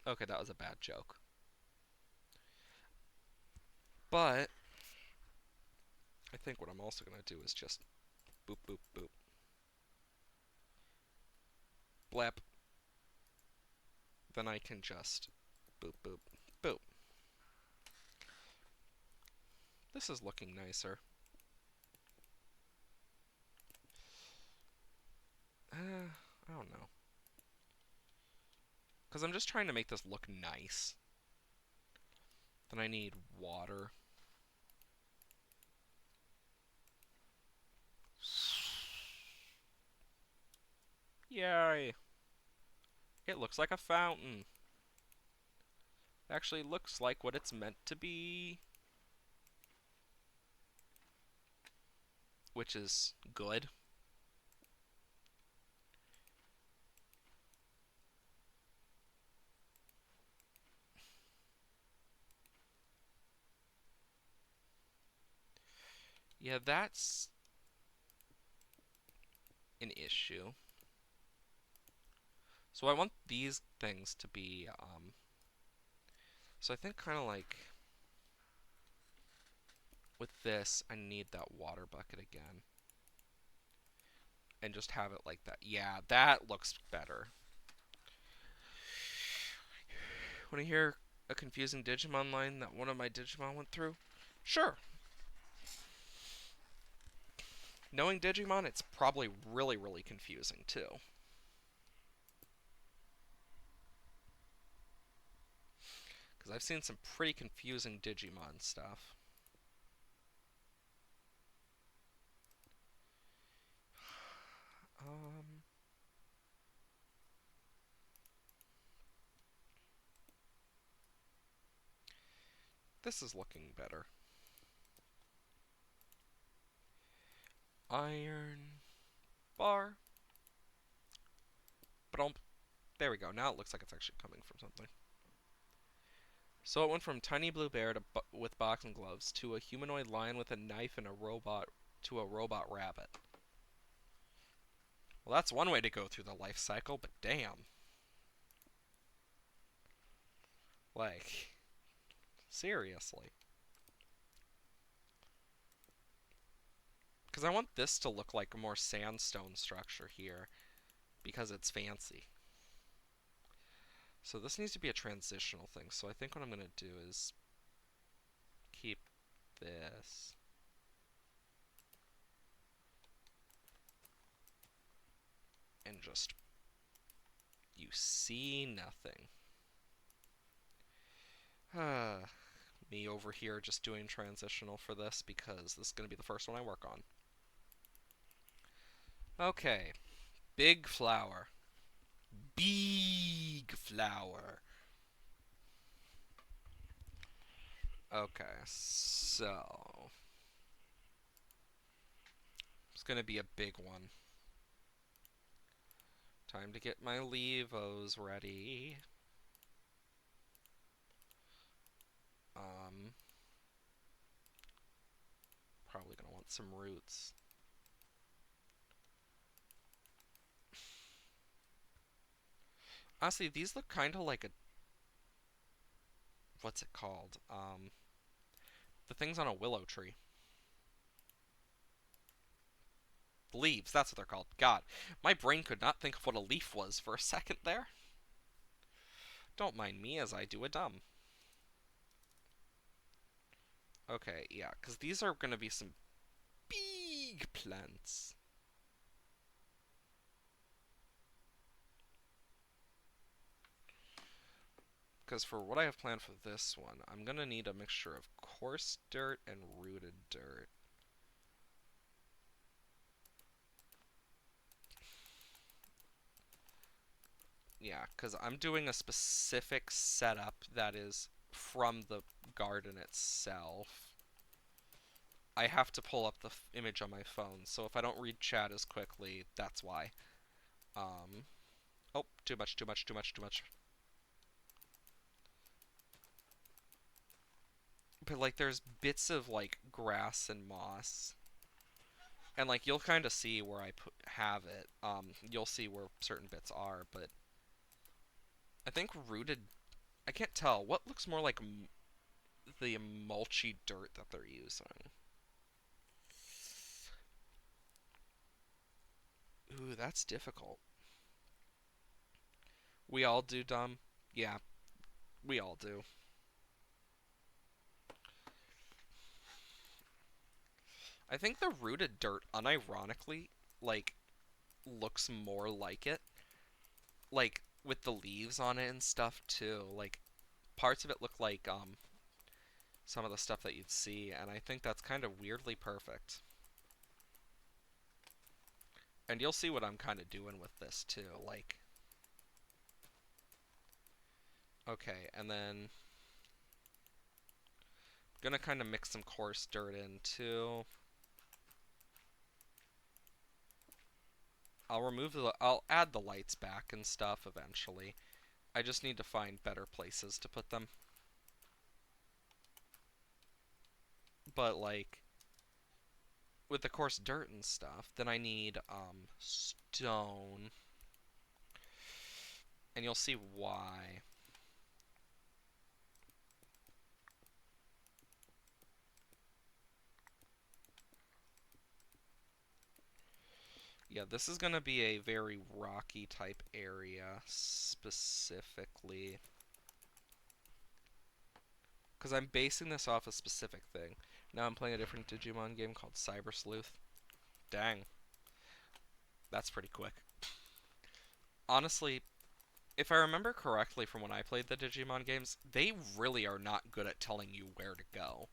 Okay, that was a bad joke. But I think what I'm also going to do is just boop, boop, boop. Blap. Then I can just boop, boop, boop. This is looking nicer. I don't know. Because I'm just trying to make this look nice. Then I need water. Yay! It looks like a fountain. It actually looks like what it's meant to be. Which is good. Yeah, that's an issue. So I want these things to be, so I think kind of like with this, I need that water bucket again. And just have it like that. Yeah, that looks better. Want to hear a confusing Digimon line that one of my Digimon went through? Sure. Knowing Digimon, it's probably really, really confusing too. Because I've seen some pretty confusing Digimon stuff. This is looking better. Iron bar. There we go. Now it looks like it's actually coming from something. So it went from tiny blue bear with boxing gloves to a humanoid lion with a knife and a robot to a robot rabbit. Well, that's one way to go through the life cycle, but damn. Like, seriously. Because I want this to look like a more sandstone structure here, because it's fancy. So this needs to be a transitional thing. So I think what I'm going to do is keep this. And just, you see nothing. Me over here just doing transitional for this because this is going to be the first one I work on. Okay, big flower. Big flower. Okay, so it's going to be a big one. Time to get my Levos ready. Probably going to want some roots. Honestly, these look kind of like a... What's it called? The things on a willow tree. Leaves, that's what they're called. God, my brain could not think of what a leaf was for a second there. Don't mind me as I do a dumb. Okay, yeah, because these are going to be some big plants. Because for what I have planned for this one, I'm going to need a mixture of coarse dirt and rooted dirt. Yeah, because I'm doing a specific setup that is from the garden itself. I have to pull up the image on my phone, so if I don't read chat as quickly, that's why. Um, oh, too much, too much, too much, too much. But like, there's bits of like grass and moss, and like you'll kind of see where I have it. You'll see where certain bits are, but I think rooted. I can't tell. What looks more like the mulchy dirt that they're using? Ooh, that's difficult. We all do, dumb. Yeah, we all do. I think the rooted dirt, unironically, like looks more like it. Like with the leaves on it and stuff too. Like parts of it look like some of the stuff that you'd see, and I think that's kind of weirdly perfect. And you'll see what I'm kind of doing with this too. Like, okay, and then gonna kind of mix some coarse dirt in too. I'll add the lights back and stuff eventually. I just need to find better places to put them. But like with the coarse dirt and stuff, then I need stone, and you'll see why. Yeah, this is gonna be a very rocky type area specifically. Because I'm basing this off a specific thing. Now I'm playing a different Digimon game called Cyber Sleuth. Dang, that's pretty quick. Honestly, if I remember correctly from when I played the Digimon games, they really are not good at telling you where to go,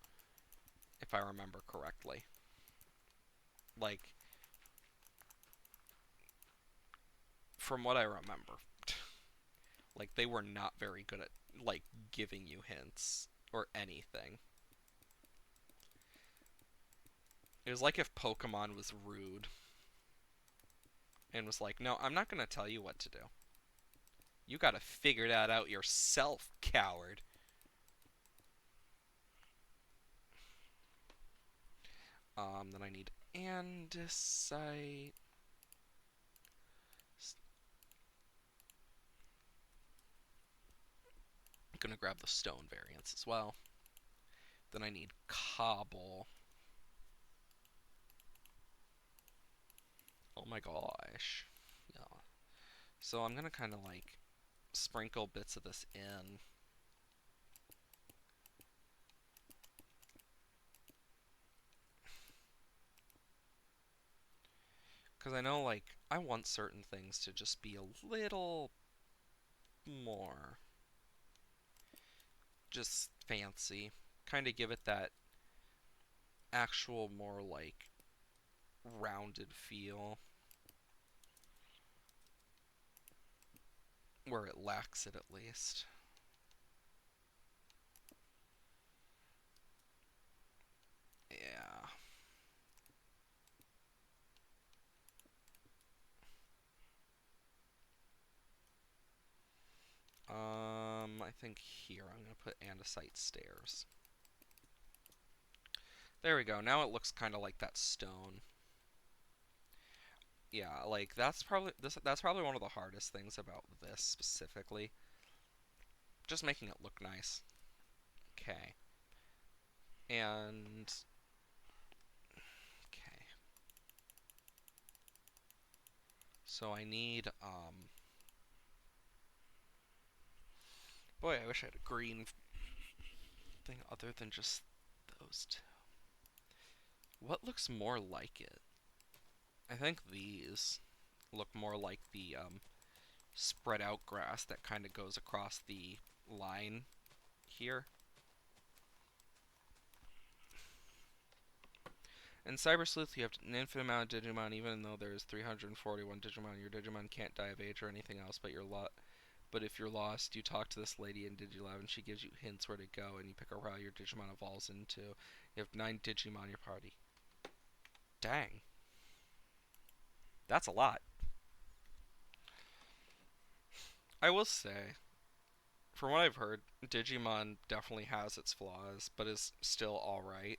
if I remember correctly. Like, from what I remember, like they were not very good at like giving you hints or anything. It was like if Pokemon was rude and was like, "No, I'm not going to tell you what to do. You got to figure that out yourself, coward." Then I need andesite. I'm gonna grab the stone variants as well. Then I need cobble. Oh my gosh. Yeah. So I'm gonna kind of like sprinkle bits of this in. Because I know, like, I want certain things to just be a little more just fancy. Kind of give it that actual, more like rounded feel where it lacks it at least. Yeah. I think here I'm gonna put andesite stairs. There we go. Now it looks kind of like that stone. Yeah, like that's probably one of the hardest things about this specifically. Just making it look nice. Okay. And okay. So I need boy, I wish I had a green thing other than just those two. What looks more like it? I think these look more like the spread out grass that kind of goes across the line here. In Cyber Sleuth, you have an infinite amount of Digimon, even though there's 341 Digimon. Your Digimon can't die of age or anything else, but if you're lost, you talk to this lady in Digilab, and she gives you hints where to go, and you pick a route your Digimon evolves into. You have 9 Digimon in your party. Dang. That's a lot. I will say, from what I've heard, Digimon definitely has its flaws, but is still alright.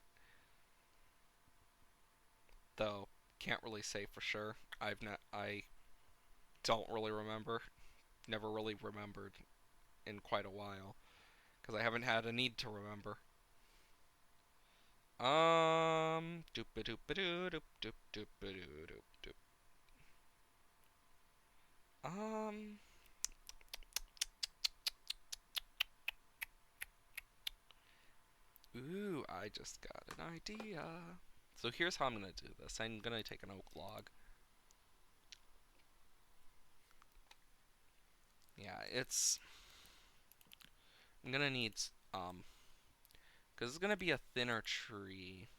Though, can't really say for sure. I don't really remember. Never really remembered in quite a while. Because I haven't had a need to remember. Doop a doop a doo doop doop doop a doo doop doop. Um, ooh, I just got an idea. So here's how I'm gonna do this. I'm gonna take an oak log. Yeah, I'm gonna need, because it's gonna be a thinner tree,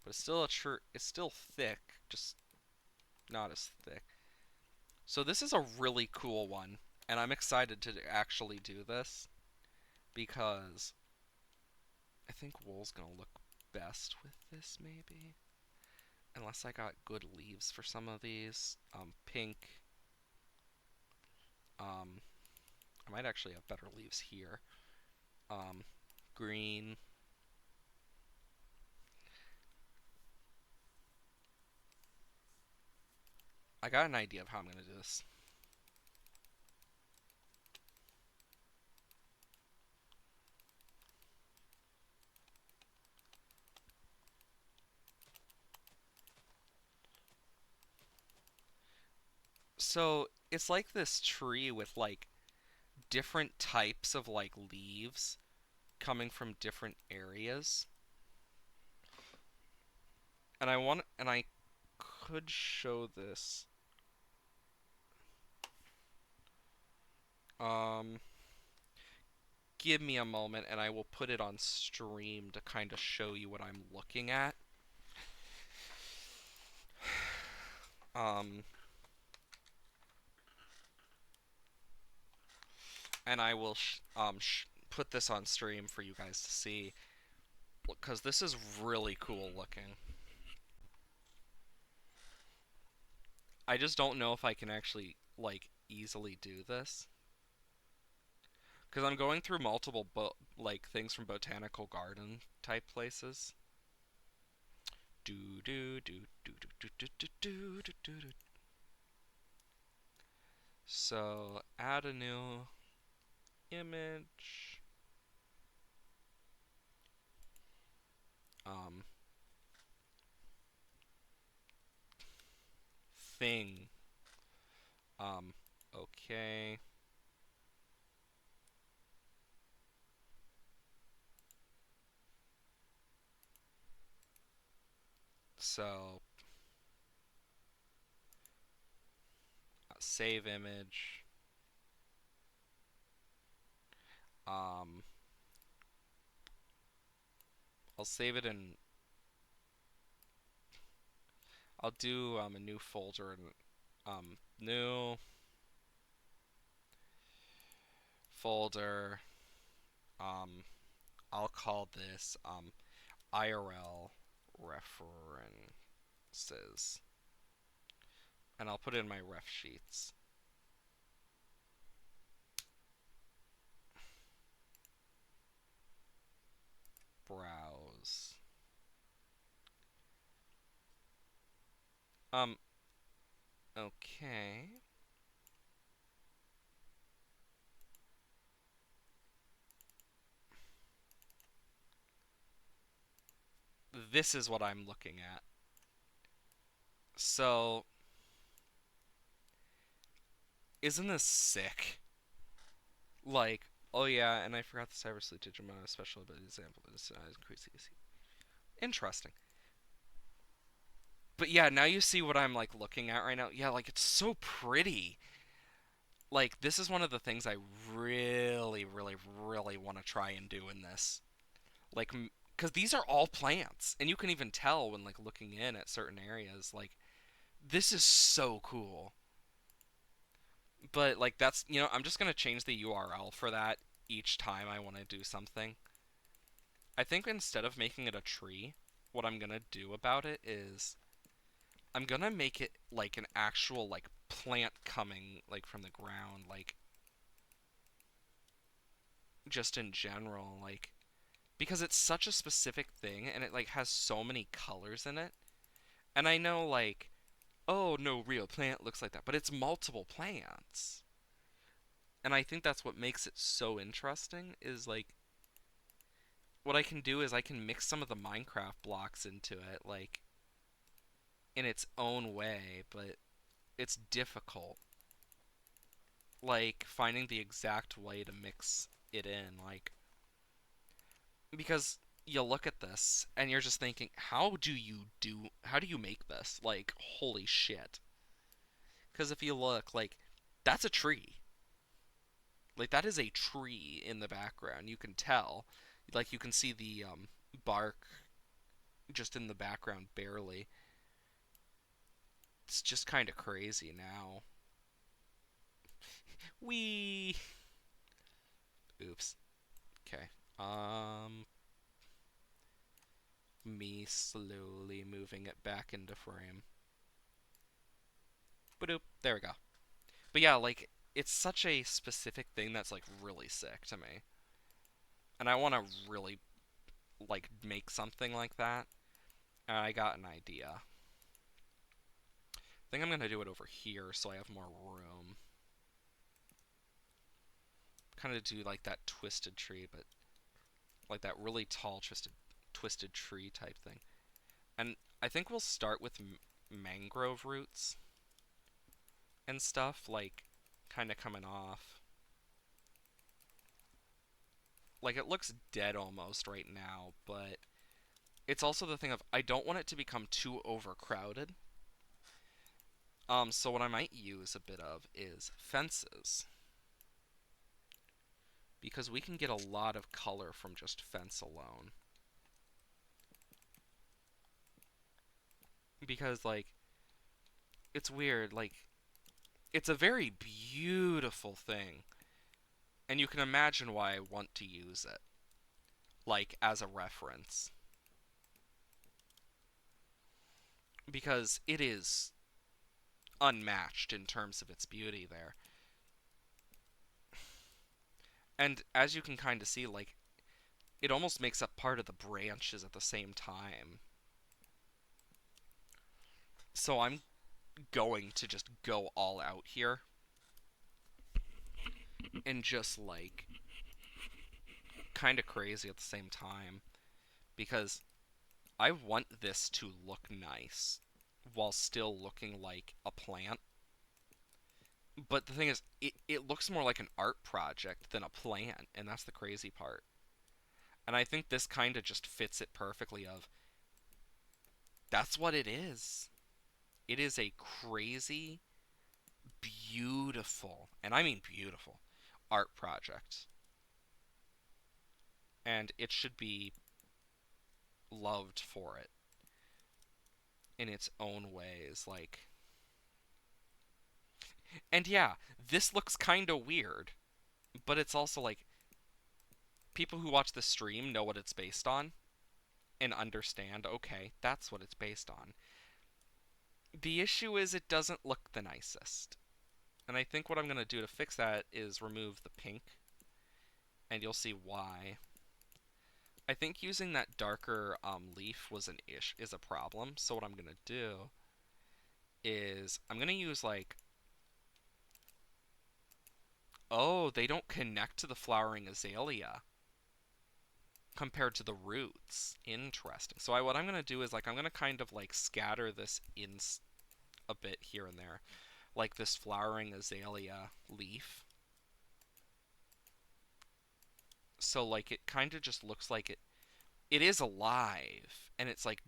but it's still thick, just not as thick. So this is a really cool one, and I'm excited to actually do this because I think wool's gonna look best with this, maybe. Unless I got good leaves for some of these. Pink. Um, I might actually have better leaves here. Um, Green. I got an idea of how I'm gonna do this. So it's like this tree with like different types of like leaves coming from different areas. And I could show this. Um, Give me a moment and I will put it on stream to kind of show you what I'm looking at. Um, and I will put this on stream for you guys to see because this is really cool looking. I just don't know if I can actually like easily do this because I'm going through multiple like things from botanical garden type places. Do do do do do do do do do do do. So add a new image. Um, Thing. Um, okay. So save image. Um, I'll save it in. I'll do a new folder and new folder. Um, I'll call this IRL references, and I'll put in my ref sheets. Browse. Um, okay. This is what I'm looking at. So, isn't this sick? Like, Oh yeah, and I forgot the Cyber Sleuth Digimon has special ability example is increase easy. Interesting. But yeah, now you see what I'm like looking at right now. Yeah, like it's so pretty. Like this is one of the things I really, really, really want to try and do in this. Like, because these are all plants, and you can even tell when like looking in at certain areas. Like this is so cool. But like that's I'm just gonna change the URL for that each time I want to do something. I think instead of making it a tree, what I'm gonna do about it is I'm gonna make it like an actual like plant coming like from the ground, like just in general, like because it's such a specific thing and it like has so many colors in it. And I know like, oh, no real plant looks like that, but it's multiple plants. And I think that's what makes it so interesting is like what I can do is I can mix some of the Minecraft blocks into it like in its own way, but it's difficult. Like finding the exact way to mix it in, like because you look at this and you're just thinking, how do you make this? Like, holy shit. Because if you look, like, that's a tree. Like, that is a tree in the background. You can tell. Like, you can see the bark just in the background barely. It's just kind of crazy now. Wee! Oops. Okay. Um, me slowly moving it back into frame. Boop. There we go. But yeah, like, it's such a specific thing that's, like, really sick to me. And I want to really, like, make something like that. And I got an idea. I think I'm going to do it over here so I have more room. Kind of do, like, that twisted tree, but, like, that really tall, twisted tree type thing. And I think we'll start with mangrove roots and stuff, like, kind of coming off. Like, it looks dead almost right now, but it's also the thing of I don't want it to become too overcrowded. So what I might use a bit of is fences. Because we can get a lot of color from just fence alone. Because, like, it's weird, like, it's a very beautiful thing. And you can imagine why I want to use it. Like, as a reference. Because it is unmatched in terms of its beauty there. And as you can kind of see, like, it almost makes up part of the branches at the same time. So I'm going to just go all out here and just like kind of crazy at the same time because I want this to look nice while still looking like a plant. But the thing is, it looks more like an art project than a plant, and that's the crazy part. And I think this kind of just fits it perfectly of that's what it is. It is a crazy, beautiful, and I mean beautiful, art project. And it should be loved for it in its own ways. Like, and yeah, this looks kind of weird, but it's also like people who watch the stream know what it's based on and understand, okay, that's what it's based on. The issue is it doesn't look the nicest. And I think what I'm going to do to fix that is remove the pink, and you'll see why. I think using that darker leaf is a problem. So what I'm going to do is I'm going to use like, oh, they don't connect to the flowering azalea compared to the roots. Interesting. So what I'm going to do is like I'm going to kind of like scatter this in a bit here and there, like this flowering azalea leaf. So like it kind of just looks like it is alive and it's like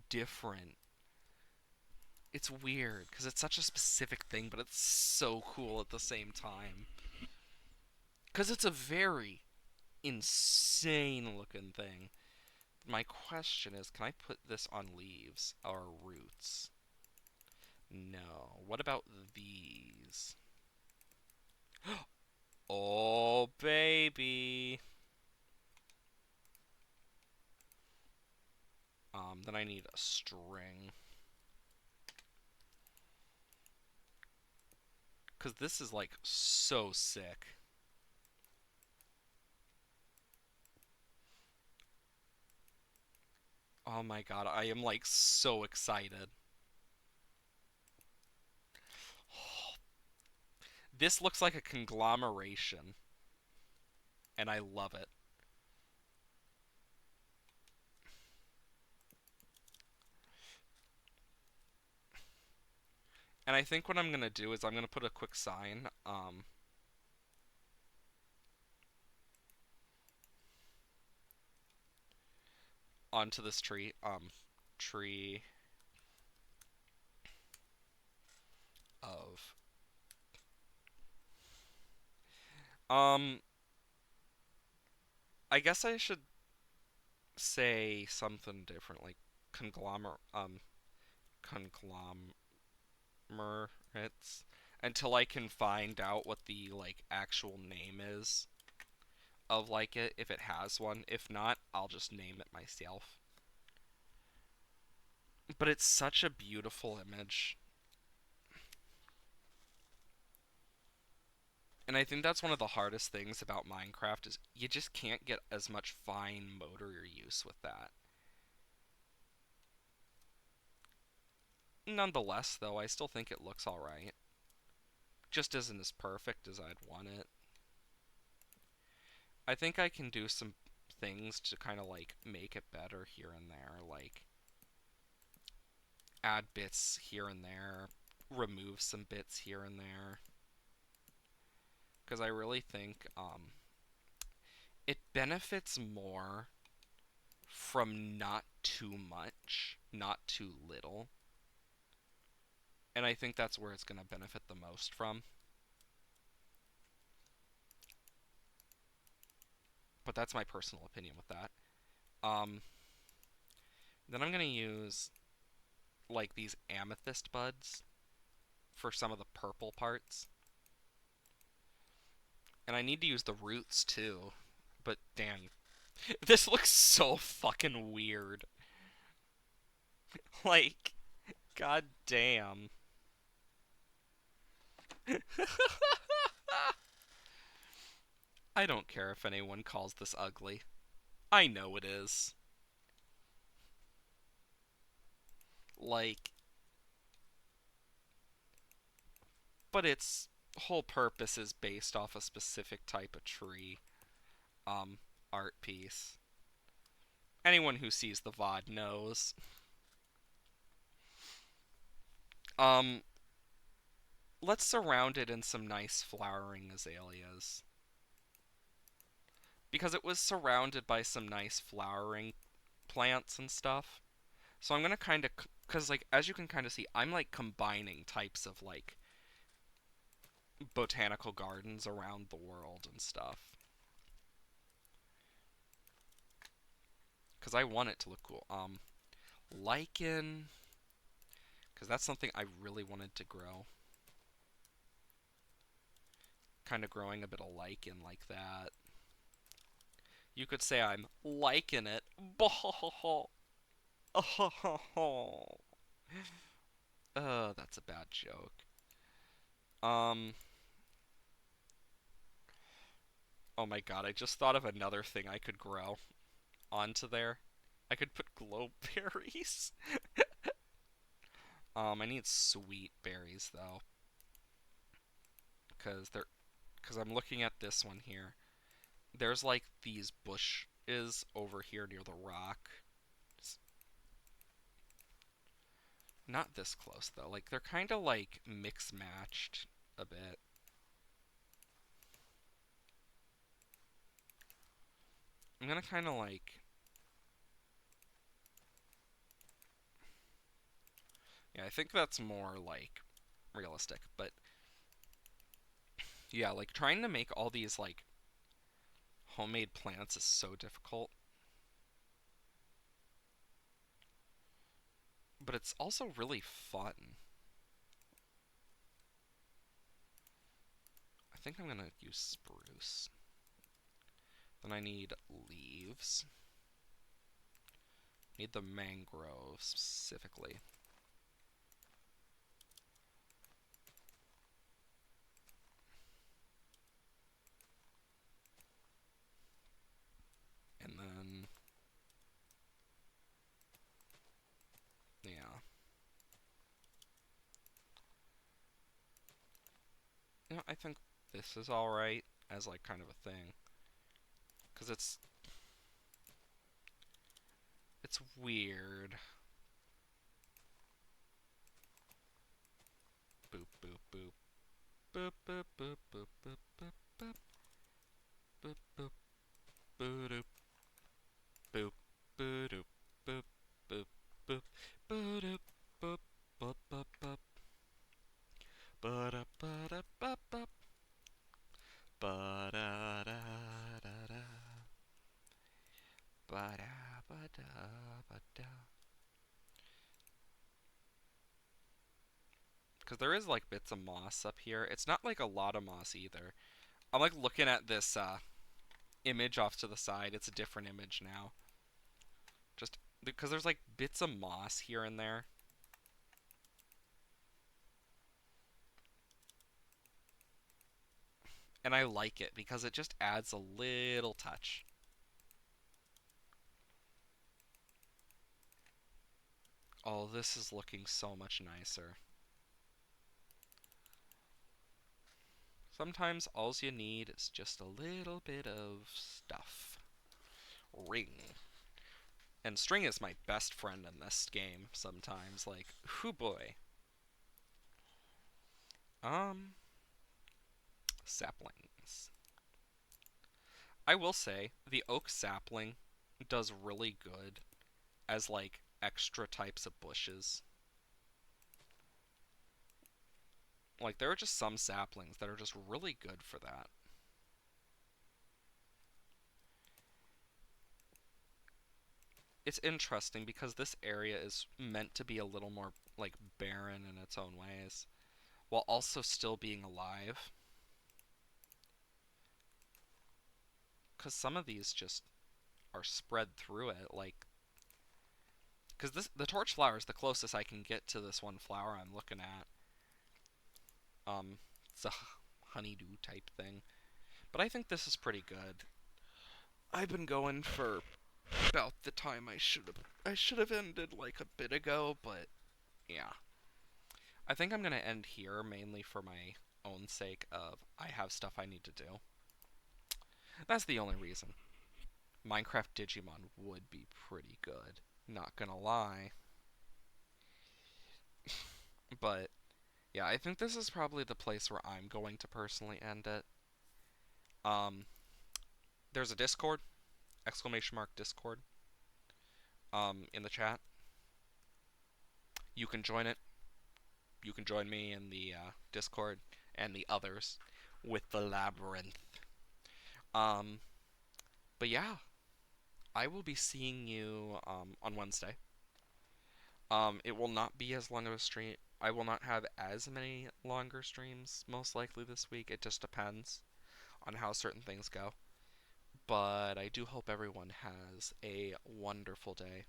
different. It's weird because it's such a specific thing, but it's so cool at the same time. Because it's a very insane looking thing. My question is, can I put this on leaves or roots? No. What about these? Oh, baby. Then I need a string. Because this is like so sick. Oh my god, I am like so excited. This looks like a conglomeration, and I love it. And I think what I'm gonna do is I'm gonna put a quick sign onto this tree. Tree of um I guess I should say something different, like conglomer conglomerates, until I can find out what the like actual name is of like it, if it has one. If not, I'll just name it myself. But it's such a beautiful image. And I think that's one of the hardest things about Minecraft is you just can't get as much fine motor use with that. Nonetheless, though, I still think it looks alright. Just isn't as perfect as I'd want it. I think I can do some things to kind of like make it better here and there, like add bits here and there, remove some bits here and there. Because I really think it benefits more from not too much, not too little. And I think that's where it's going to benefit the most from. But that's my personal opinion with that. Um, then I'm going to use like these amethyst buds for some of the purple parts. And I need to use the roots too. But damn, this looks so fucking weird. Like, god damn. I don't care if anyone calls this ugly. I know it is. Like, but its whole purpose is based off a specific type of tree, um, art piece. Anyone who sees the VOD knows. Um, let's surround it in some nice flowering azaleas. Because it was surrounded by some nice flowering plants and stuff. So I'm gonna kind of, because like as you can kind of see, I'm like combining types of like botanical gardens around the world and stuff. Because I want it to look cool. Lichen, because that's something I really wanted to grow. Kind of growing a bit of lichen like that. You could say I'm liking it. That's a bad joke. Um, oh my god, I just thought of another thing I could grow onto there. I could put glow berries. I need sweet berries though, because I'm looking at this one here. There's like these bushes over here near the rock. Not this close though. Like they're kind of like mix matched a bit. I'm gonna kind of like, yeah, I think that's more like realistic. But yeah, like trying to make all these like homemade plants is so difficult. But it's also really fun. I think I'm gonna use spruce. Then I need leaves. Need the mangrove specifically. And then, yeah. I think this is alright as like kind of a thing. Because it's weird. Boop, boop, boop. Boop, boop, boop, boop, boop, boop, boop. Boop, boop, boop, boop, boop, boop, boop, boop, boop, boop, boop, boop, boop. Ba da ba da ba ba ba da da da da ba da ba da ba da. Because there is like bits of moss up here. It's not like a lot of moss either. I'm like looking at this image off to the side. It's a different image now. Just because there's like bits of moss here and there. And I like it because it just adds a little touch. Oh, this is looking so much nicer. Sometimes all you need is just a little bit of stuff. Ring. And string is my best friend in this game sometimes. Like, whoo boy. Um, Saplings. I will say, the oak sapling does really good as like extra types of bushes. Like, there are just some saplings that are just really good for that. It's interesting because this area is meant to be a little more like barren in its own ways, while also still being alive. Because some of these just are spread through it, like because this the torch flower is the closest I can get to this one flower I'm looking at. It's a honeydew type thing, but I think this is pretty good. I've been going for about the time I should have ended like a bit ago, but yeah. I think I'm gonna end here mainly for my own sake of I have stuff I need to do. That's the only reason. Minecraft Digimon would be pretty good, not gonna lie. But yeah, I think this is probably the place where I'm going to personally end it. Um, there's a Discord, exclamation mark Discord, in the chat. You can join it. You can join me in the Discord and the others with the labyrinth. Um, but yeah, I will be seeing you on Wednesday. It will not be as long of a stream. I will not have as many longer streams most likely this week. It just depends on how certain things go. But I do hope everyone has a wonderful day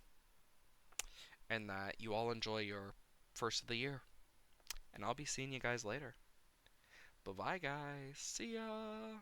and that you all enjoy your first of the year. And I'll be seeing you guys later. Bye bye, guys. See ya.